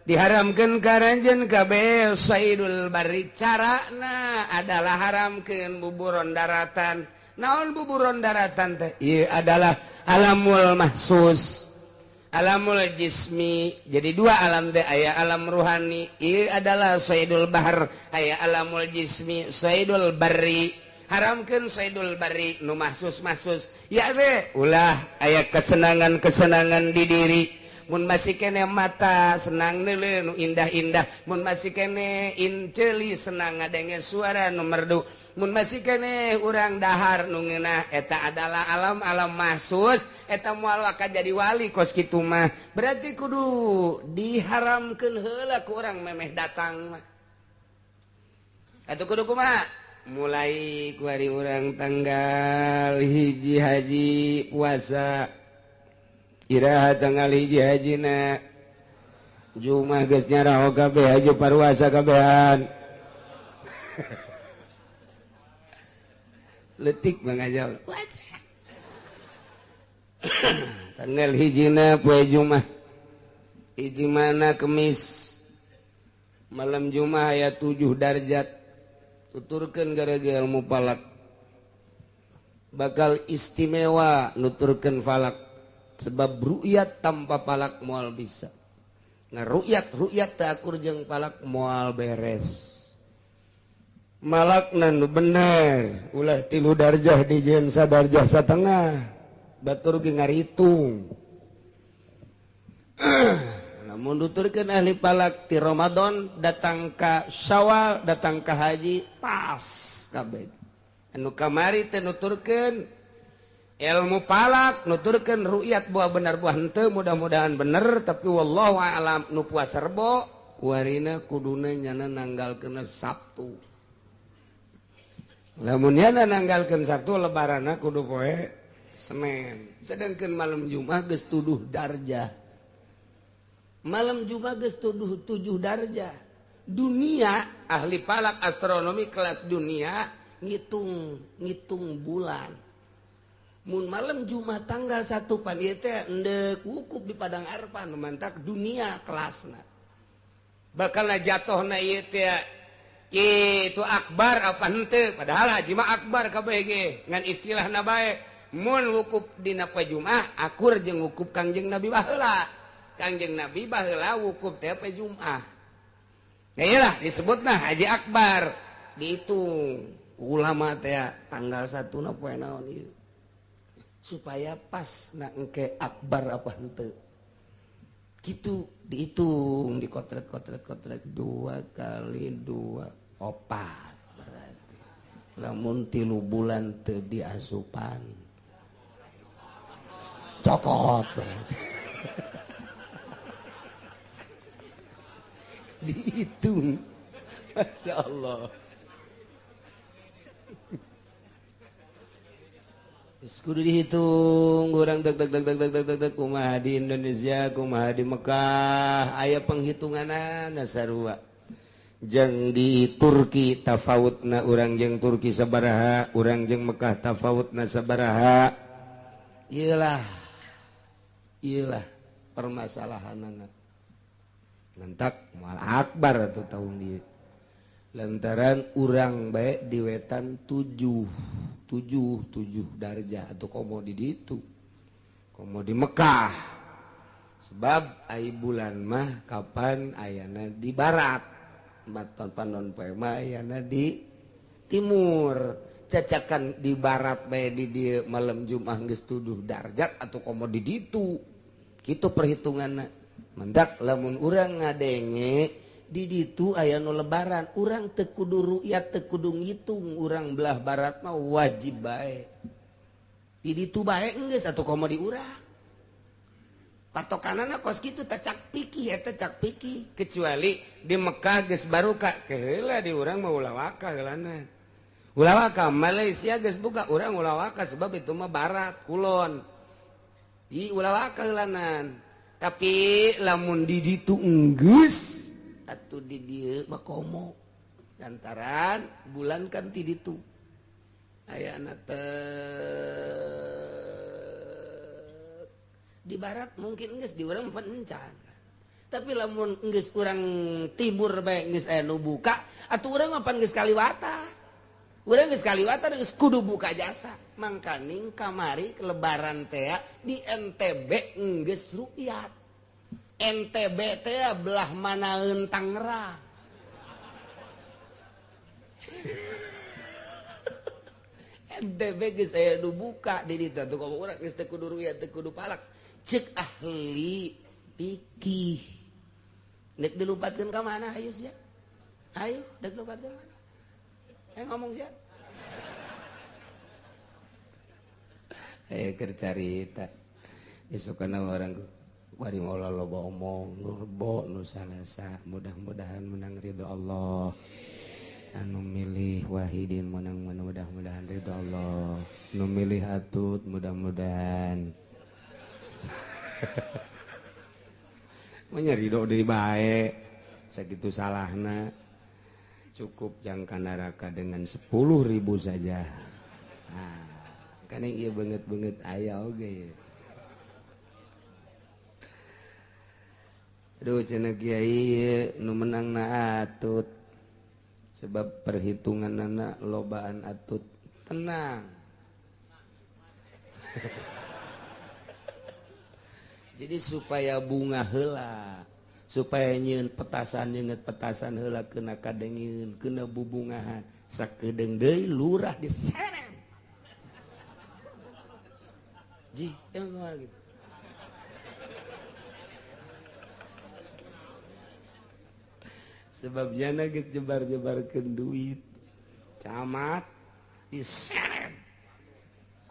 Diharamkeun karanjeun kabeh saydul bari. Carana adalah haramkeun buburon daratan. Naon buburon daratan teh? Ieu adalah alamul mahsus. Alamul jismi, jadi dua alam teh aya alam ruhani, ieu adalah saydul bahar, aya alamul jismi, saydul barri. Haramkeun saydul barri nu mahsus ya be ulah aya kesenangan di diri. Mun masih kene mata senang neuleuh nu indah-indah, mun masih kene inceuli senang ngadenge suara nu merdu, mun masih kene urang dahar nu ngeunah, eta adalah alam-alam mahsus, eta moal ka jadi wali kos kitu mah. Berarti kudu diharamkeun heula ku urang memeh datang mah. Atuh kudu kumaha? Mulai ku hari urang tanggal hiji haji puasa. Iraha tanggal hiji hajina Jumah geus nyaraho kabeh haji paruasa kabehan. letik mangajal tanggal hijina poe Jumat hiji mana Kemis malam Jumat aya 7 darajat tuturkeun gara-gara ilmu falak bakal istimewa nuturkeun falak sebab ru'yat tanpa falak moal bisa nah ru'yat teu akur jeung falak moal beres malakna nu bener ulah 3 darjah dijieun sadarjah satengah batur ge ngaritung lamun nuturkeun ahli falak ti Ramadan datang ka Syawal datang ka haji pas kabeh anu kamari teh nuturkeun ilmu falak nuturkeun ru'yat buah bener buah henteu mudah-mudahan bener tapi wallahu a'lam nu puasa rebo kuarina kuduna nyana nanggalkeun Sabtu lamun nyana nanggalkeun Sabtu lebaranna kudu poe Senin sedangkeun malam Jumat geus 7 darjah malam Jumat geus 7 darjah dunia ahli falak astronomi kelas dunia ngitung bulan mun malam Jumat tanggal 1 pan ieu teh endek wukuf di padang Arafah nu mantak dunia kelasna bakalna jatohna ieu teh kitu akbar apa henteu padahal haji mah akbar kabeh ge ngan istilahna bae mun wukuf dina poe Jumat akur jeung wukuf Kangjeng Nabi baheula Kangjeng Nabi baheula wukuf teh poe Jumat nah iyalah disebutna haji akbar dihitung ulama teh tanggal 1 na poe naon ieu supaya pas na engke akbar apa henteu gitu dihitung dikotret 2 kali 2 opat berarti lamun 3 bulan teu diasupan cokot berarti dihitung Masya Allah kudu dihitung orang deg kumaha di Indonesia kumaha di Mekah aya penghitunganana sarua jeung di Turki tafawutna urang jeung Turki sabaraha urang jeung Mekah tafawutna sabaraha iyalah permasalahanana lantak moal akbar atuh taun dieu lantaran urang bae di wetan 7 darjah atau komo di ditu komo di Mekah sebab ai bulan mah kapan ayana di barat maton panon poe mah ayana di timur cacakan di barat bae di dieu malam Jumat geus 7 darjat atau komo di ditu kitu perhitunganna mendak lamun urang ngadenge di ditu aya nu lebaran urang teu kudu ru'yat teu kudu ngitung urang belah barat mah wajib bae di ditu bae geus atuh komo di urang patokanana kos kitu teh cak pikih eta cak pikih kecuali di Mekah geus barokah heula di urang mah ulah waka heulana ulah waka Malaysia geus buka urang ulah waka sebab itu mah barat kulon ulah waka heulanan tapi lamun di ditu geus atuh di dieu makomo lantaran bulan kan ti ditu ayana di barat mungkin geus di urang pencan tapi lamun geus urang timur bae geus aya nu buka atuh urang mah pan geus kaliwata urang geus kaliwata geus kudu buka jasa mangkaning kamari lebaran teh di NTB geus ru'yat NTB teh belah manaeun Tangerang NTB geus aya nu buka di ditu atuh komo urang geus teu kudu ru'yat teu kudu palak ceuk ahli fikih nek dilupatkeun ka mana hayu sia hayu dek lupatkeun mana ngomong sia aya keur carita isukana orang bari maula loba omong nurbo nu salasa mudah-mudahan menang ridho Allah anu milih wahidin menang mudah-mudahan ridho Allah nu milih atut mudah-mudahan nya ridho deui bae sakitu salahna cukup jangka neraka dengan 10.000 saja kan iya banget aya oge. Aduh cenah kiai nu menang na atut sebab perhitungan anak lobaan atut tenang. Jadi supaya bunga heula, supaya nyeun petasan nyeungeut petasan heula kena kadengeun, kena bubungahan, sakedeung deui lurah diseret. Ji, yang gitu. Sebabnya geus jebar-jebarkeun duit. Camat diseret.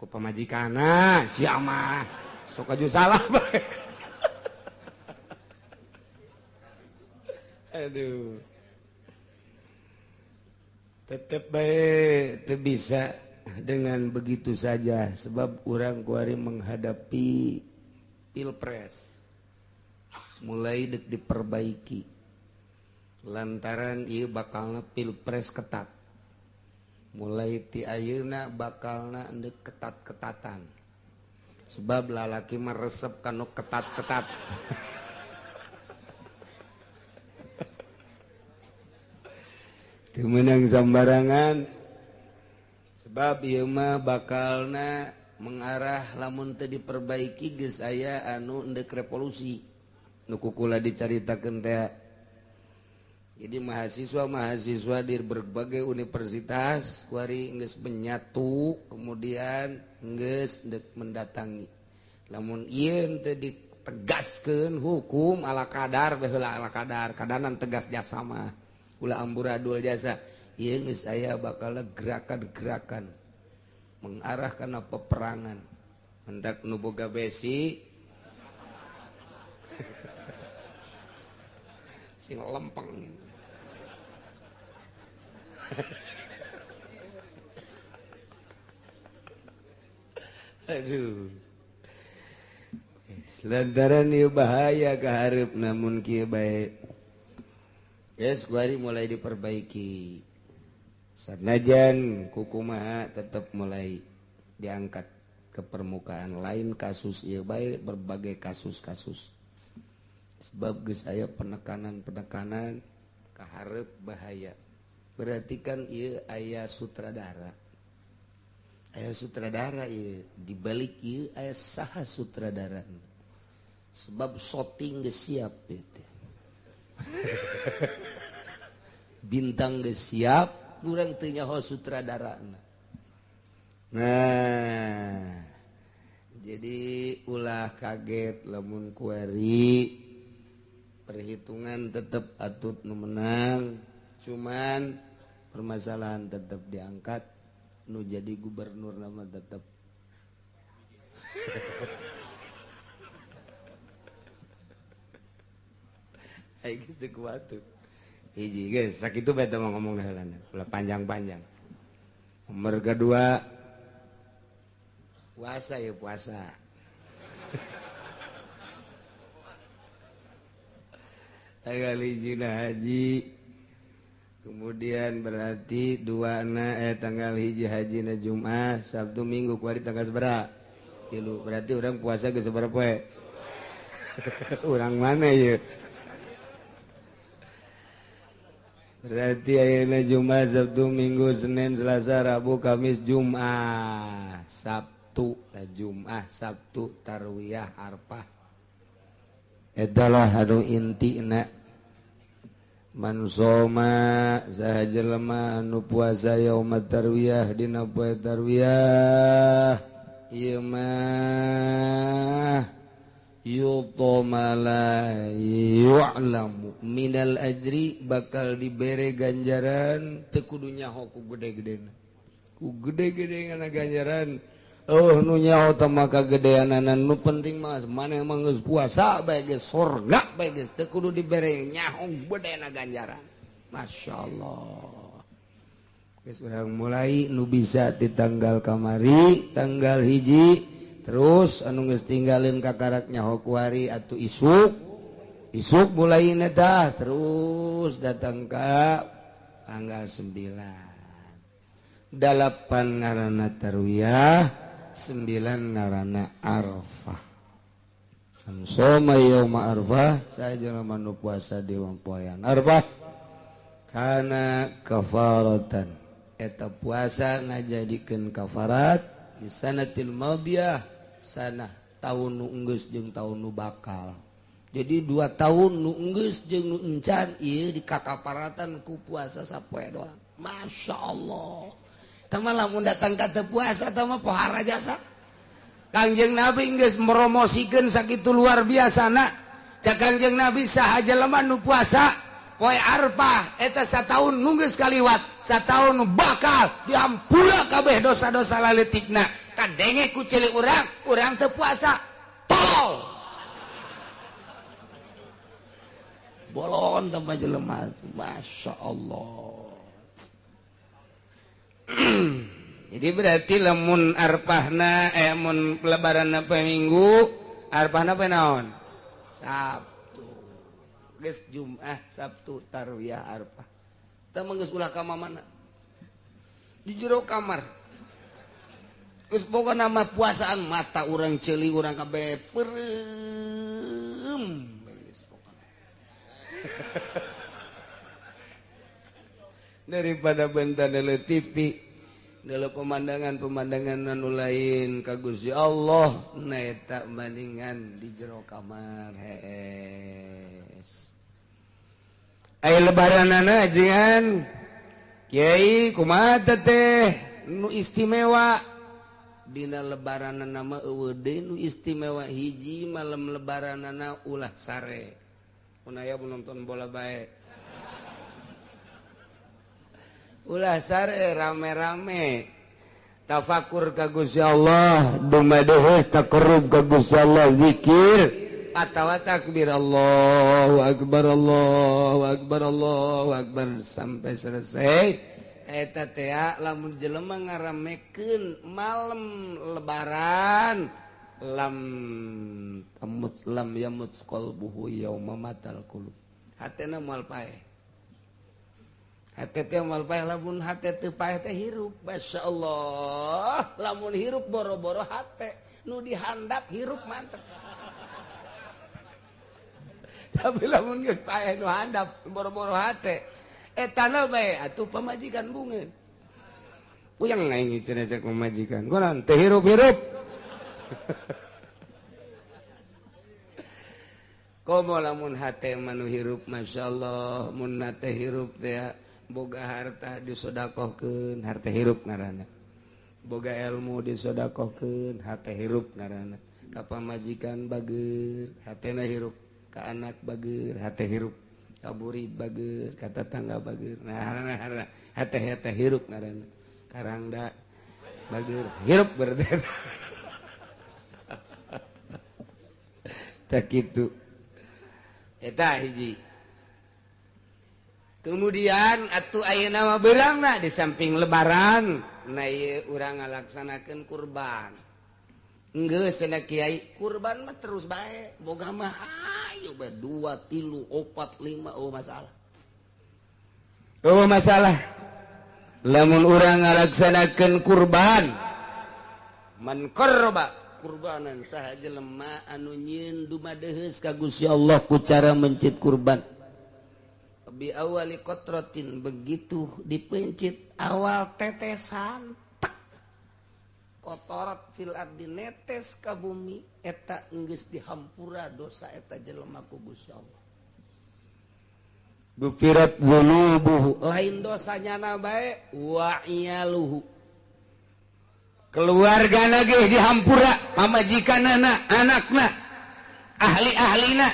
Ku pamajikanna sia mah sok aju salah bae. Aduh. Tetep bae teu bisa dengan begitu saja sebab urang kuari menghadapi pilpres mulai dek diperbaiki lantaran ieu bakalna pilpres ketat mulai ti ayeuna bakalna endek ketat-ketatan sebab lalaki mah resep kanu ketat-ketat. Teu meunang sambarangan sebab ieu mah bakalna mengarah lamun teu diperbaiki geus aya anu endek revolusi nu kukula dicaritakeun teh. Jadi mahasiswa di berbagai universitas kuari geus menyatu kemudian geus endek mendatangi lamun ieu teu ditegaskeun hukum ala kadar baheula ala kadar kadanan tegas jasa mah ulah amburadul jasa ieu geus aya bakal gerakan-gerakan mengarah kana peperangan hendak nu boga besi sing lempeng. Aduh. Lantaran ieu bahaya ka hareup namun kieu bae. Yes, kuari mulai diperbaiki. Sanajan kukumaha tetap mulai diangkat ke permukaan lain kasus ieu bae berbagai kasus-kasus. Sebab geus aya penekanan-penekanan ka hareup bahaya. Berarti kan ieu aya sutradara. Aya sutradara ieu, di balik ieu aya saha sutradara. Sebab syuting geus siap teh. Bintang geus siap, urang teu nyaho sutradarana. Nah, jadi ulah kaget lamun kuari perhitungan tetap atut nu menang, cuman permasalahan tetap diangkat nu jadi gubernur nama tetap. Ai geus teu kuat tuh. Hiji geus sakitu bae teh ngomong heulana, ulah panjang-panjang. Nomor kedua puasa ya puasa. Tanggal hijina haji kemudian berarti tanggal hiji hajina Jumat Sabtu Minggu kuari tanggal sabaraha? 3 berarti orang puasa ke sabaraha poe? Urang mana ya? Berarti ayeuna Jumat Sabtu Minggu Senin Selasa Rabu Kamis Jumat Sabtu Jumat Sabtu Tarwiyah Arfah etalah anu intina man soma saha jelema anu puasa yaumat tarwiyah dina poe tarwiyah ieu mah yutomala yu'lamu minal ajri bakal dibere ganjaran teu kudu nyaho ku gede-gedena ku gede-gedena ganjaran. Oh nu nyaho teh mah kagedeanan nu penting mah maneh mah geus puasa bae geus surga bae geus teu kudu dibere nyaho bedena ganjaran. Masyaallah. Geus urang mulai nu bisa di tanggal kamari tanggal hiji terus anu geus tinggalin kakarak nyaho kuari atuh isuk mulai tah terus datang ka tanggal 9. 8 ngaranna tarwiyah 9 ngaranna arafah. Soma yauma arafah sajelema nu puasa di poean arafah kana kafaratan eta puasa ngajadikeun kafarat di sanatil madiyah sanah tahun nu enggeus jeung tahun nu bakal. Jadi 2 tahun nu enggeus jeung nu encan ieu dikakaparatan ku puasa sapoe doang. Masya Allah. Tama lamun datang kata puasa tama pohara jasa. Kangjeng Nabi geus meromosikeun sakitu luar biasa na. Cak Kangjeng Nabi sahaja lemah nu puasa poe Arfah eta sataun nu geus kaliwat, sataun nu bakal diampura kabeh dosa-dosa laletikna. Kadenge ku cilik urang teu puasa. Tol. Bolon tama jelema. Masya Allah. Jadi berarti lamun arpahna mun lebaranna poe Minggu, arpahna poe naon? Sabtu. Geus Jumat, Sabtu tarwiyah arpah. Teu geus ulah ka mamana. Di jero kamar. Geus boga nama puasaan mata urang ceuli urang kabeh peureum. Geus pokona. Daripada bentar dalam TV dalam pemandangan anu lain ka Gusti Allah naeta bandingan di jero kamar hees. Aya lebaranana ajengan Kiai kumaha teh nu istimewa dina lebaranana mah eueuh deui nu istimewa hiji malam lebaranana ulah sare. Mun aya nonton bola bae ulah sare rame-rame tafakur ka Gusti Allah dumadeheus taqarrub ka Gusti Allah zikir atawa takbir Allahu akbar Allahu akbar Allahu akbar sampai selesai eta teh lamun jelema ngaramekeun malam lebaran lam yamut qalbuhu yauma matal qulub hatena moal paeh. Hati teh mal paeh lamun hati teh paeh teh hirup. Masya Allah. Lamun hirup boro-boro hati. Nu dihandap hirup mantep. Tapi lamun geus paeh nu handap boro-boro hati. Etana bae atuh pamajikan bungeun. Uyang ngaing cenah cek pamajikan. Kunaon teh hirup-hirup. Komo lamun hati manu hirup Masya Allah. Mun hati hirup teh boga harta disodakohkeun harta hirup ngaranna. Boga ilmu disodakohkeun harta hirup ngaranna. Ka pamajikan bageur hatena hirup, ka anak bageur hate hirup, ka burid bageur, ka tetangga bageur. Nah hate hirup ngaranna. Karangda bageur hirup berarti. Tak kitu. Eta hiji. Kemudian atuh ayeuna mah beurangna di samping lebaran na ieu urang ngalaksanakeun kurban. Enggeus cenah Kiai, kurban mah terus bae, boga mah hayu bae 2, 3, 4, 5 masalah. Masalah. Lamun urang ngalaksanakeun kurban man qarraba kurbanan saha jelema anu nyieun dumadeheus ka Gusti Allah ku cara mencit kurban. Bi awali kotrotin begitu dipencit awal tetesan tek kotorat fil ardi netes ka bumi eta geus dihampura dosa eta jelema ku Gusti Allah. Gufirat dzunubuhu lain dosanya na bae wa iyaluhu keluargana ge dihampura pamajikanana anakna ahli-ahlina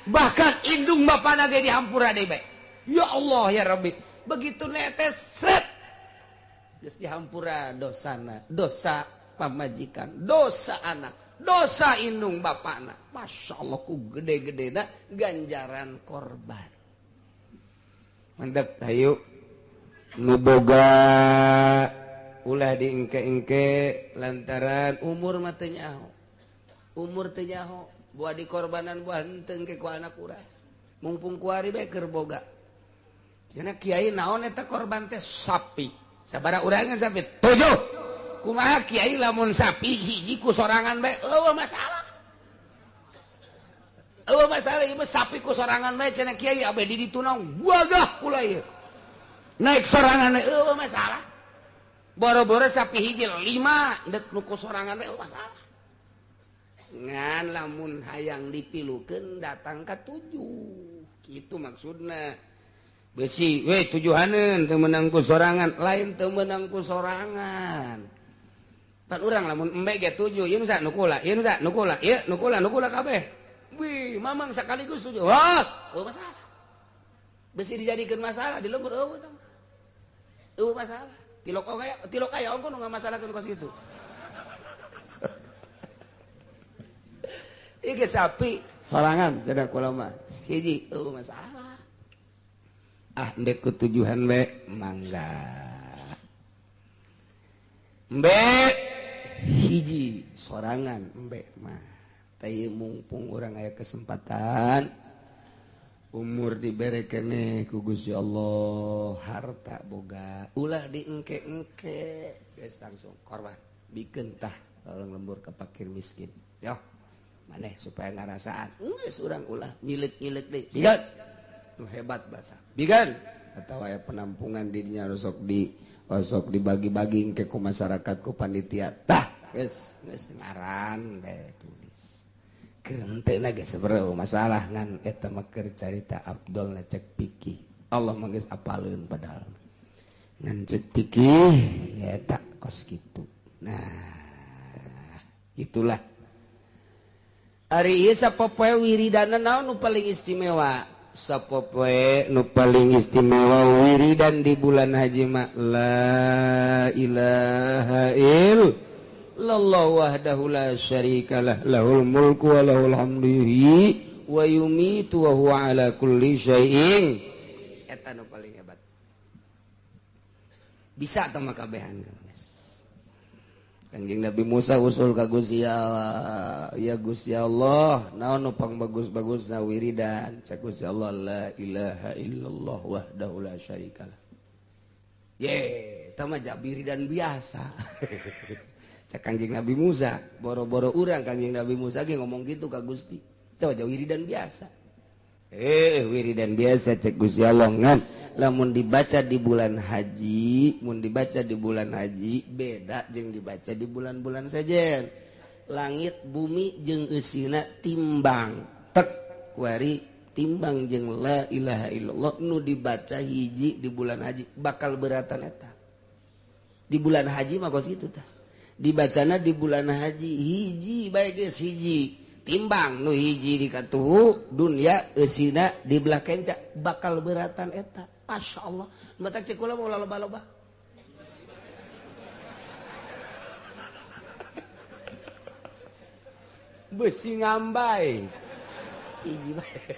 bahkan indung bapana ge dihampura deui bae. Ya Allah ya Rabbi begitu netes set geus dihampura dosana dosa pamajikan dosa anak dosa indung bapana. Masya Allah ku gede-gedena ganjaran korban. Mandek hayu nu boga ulah diengke-engke lantaran umur mah teu nyaho. Umur teu nyaho, buah dikorbanan buah henteu engke ku anak urang. Mumpung kuari bae keur boga. Cenah Kiai naon eta korban teh sapi. sabaraha urangan sampai 7 kumaha kiai lamun sapi hiji ku sorangan bae eueuh masalah ieu sapi ku sorangan bae cenah kiai abdi di ditu naon gagah kula ieu naik sorangan bae eueuh masalah boro-boro sapi hiji 5 dek nu ku sorangan bae eueuh masalah ngan lamun hayang dipilukeun datang ka 7 kitu maksudna besi we tujuaneun teu meunang ku sorangan lain teu meunang ku sorangan pan urang lamun embe ge 7 ieu nu sa nu kula ieu nu sa nu kula ieu nu kula kabeh wih mamang sakaligus 7 hot eueuh masalah besi dijadikeun masalah di lembur eueuh tah eueuh masalah tilok aya ongko nu ngamasalahkeun kos kitu iki sapi sorangan cenah kula mah hiji eueuh masalah ndek ketujuhan we mangga mbe hiji sorangan mbe mah teu mumpung urang aya kesempatan umur dibere keneh ku Gusti Allah harta boga ulah diengke-engke geus langsung korban bikeun tah tolong lembur ka fakir miskin yo maneh supaya ngarasaan geus urang ulah nyileuk-nyileuk deui bigan nu hebat bata bigan atawa aya penampungan di dinya sok dibagi-bagi engke ku masyarakat ku panitia tah geus ngaran bae tulis kerenteuna geus sabareu masalah ngan eta mah keur carita Abdul na cek pikih Allah mah geus apaleun padahal ngan cek pikih ya eta kos kitu nah itulah ari ieu sapopoe wiridana naon nu paling istimewa sapopoe nu paling istimewa wiridan di bulan haji mah la ilaha illallah wahdahu la syarikalah lahul mulku wa lahul hamdu wa yumitu wa huwa ala kulli syai'in eta nu paling hebat bisa tah mah kabehan Kanjeng Nabi Musa usul ka Gusti Allah, ya Gusti Allah, naon nu bagus-bagusna wiridan? Cak Gusti Allah la ilaha illallah wahdahu la syarikalah. Ye, tah mah wiridan biasa. Cak Kanjeng Nabi Musa, boro-boro urang Kanjeng Nabi Musa ge ngomong gitu ka Gusti. Tah wiridan biasa. Wiridan biasa cek Gusti Allah ngan lamun dibaca di bulan haji beda jeung dibaca di bulan-bulan sajen langit bumi jeung eusina timbang tek kuari timbang jeung la ilaha illallah nu dibaca hiji di bulan haji bakal beratan eta di bulan haji mah kos kitu tah dibacana di bulan haji hiji bae geus hiji timbang nu hiji dikatuhu dunya eusina di belah kenca bakal beratan eta masyaallah matak cek kula mau loba-loba besi ngambai hiji bae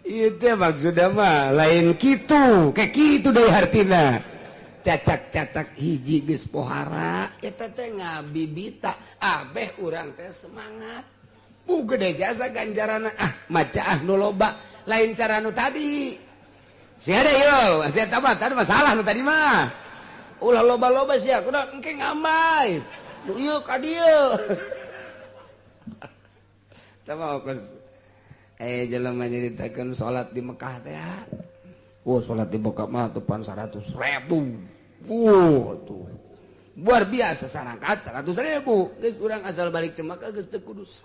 ieu teh maksudna mah lain kitu kayak kitu deui hartina cacak-cacak hiji geus pohara eta teh ngabibita abeh urang teh semangat gede jasa ganjaranna maca nu loba lain cara nu tadi sia ada yo sia tambah tadi masalah nu tadi mah ulah loba-loba sia kudu engke ngambay nu ieu ka dieu tama kos jelema nyaritakeun salat di Mekah teh salat di Mekah mah tepan 100.000 tuh luar biasa sarangkat 100.000 geus urang asal balik teh Mekah geus teu kudus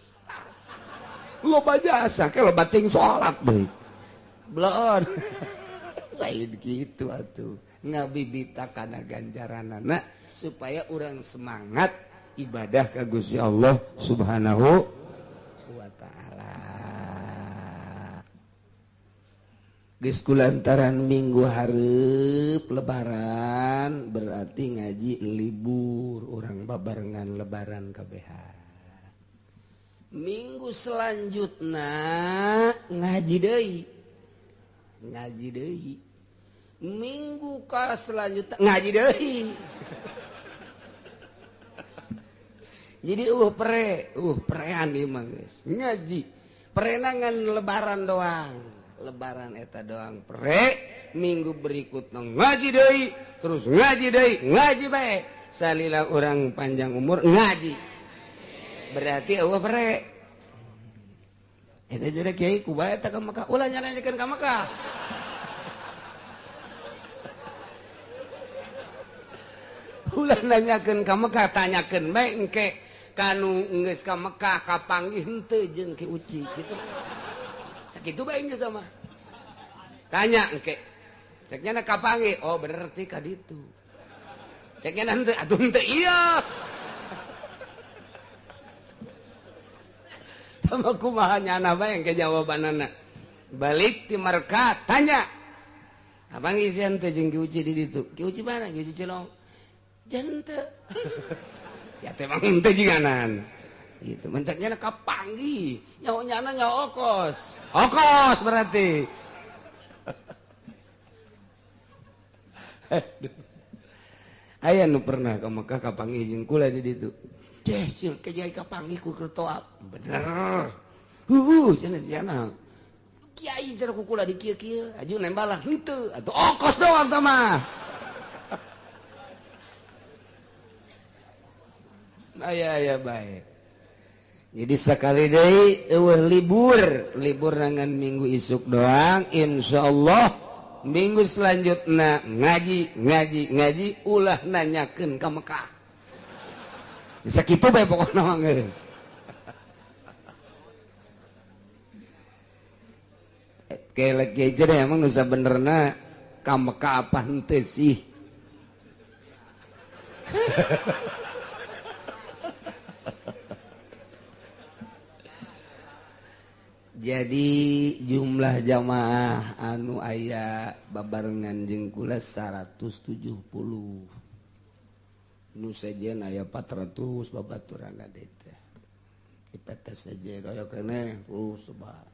loba jasa ke loba ting salat deui belon lain kitu atuh ngabibita kana ganjaranana supaya urang semangat ibadah ka Gusti Allah Subhanahu wa taala geus kulantaran minggu hareup lebaran berarti ngaji libur urang babarengan lebaran kabehan minggu selanjutna ngaji deui minggu ka selanjutnya ngaji deui jadi perean ieu mah geus ngaji perenangan lebaran doang lebaran eta doang prek minggu berikut ngaji deui terus ngaji bae salila orang panjang umur ngaji berarti eueuh prek eta jadi kiai kumaha eta ka Mekah ulah nyanyakeun ka Mekah ulah nanyakeun ka Mekah tanyakeun bae engke kanu geus ka Mekah kapanggih henteu jeung Ki Uci gitu sakitu bae geus sama tanya engke ceknya kapanggih oh berarti ka ditu ceknya henteu atuh henteu iya tama kumaha nyana bae engke jawabanana balik ti marka tanya kapanggih sih henteu jeung Ki Uci di ditu Ki Uci mana Ki Uci Cilong henteu ya memang ente jinganan gitu mencaknya kapanggih nyawanya nyawa okos berarti aya nu pernah ka Mekah kapanggih jeung kula di ditu teh sil kejai kapanggih ku kertoa bener cenah kiai cara ku kula di kieu-kieu aju nembalah henteu atuh okos doang tah mah aya baik jadi sekali deui eueuh libur nangan minggu isuk doang insyaallah minggu selanjutnya ngaji ulah nanyakeun ka Mekah bisa kitu bae pokona mah geus kelek ge emang nu sabenerna ka Mekah apa henteu sih jadi jumlah jamaah anu aya babarengan jeung kula 170 nu sejen aya 400 babaturan ada teh ipetes saja aya keneh sebar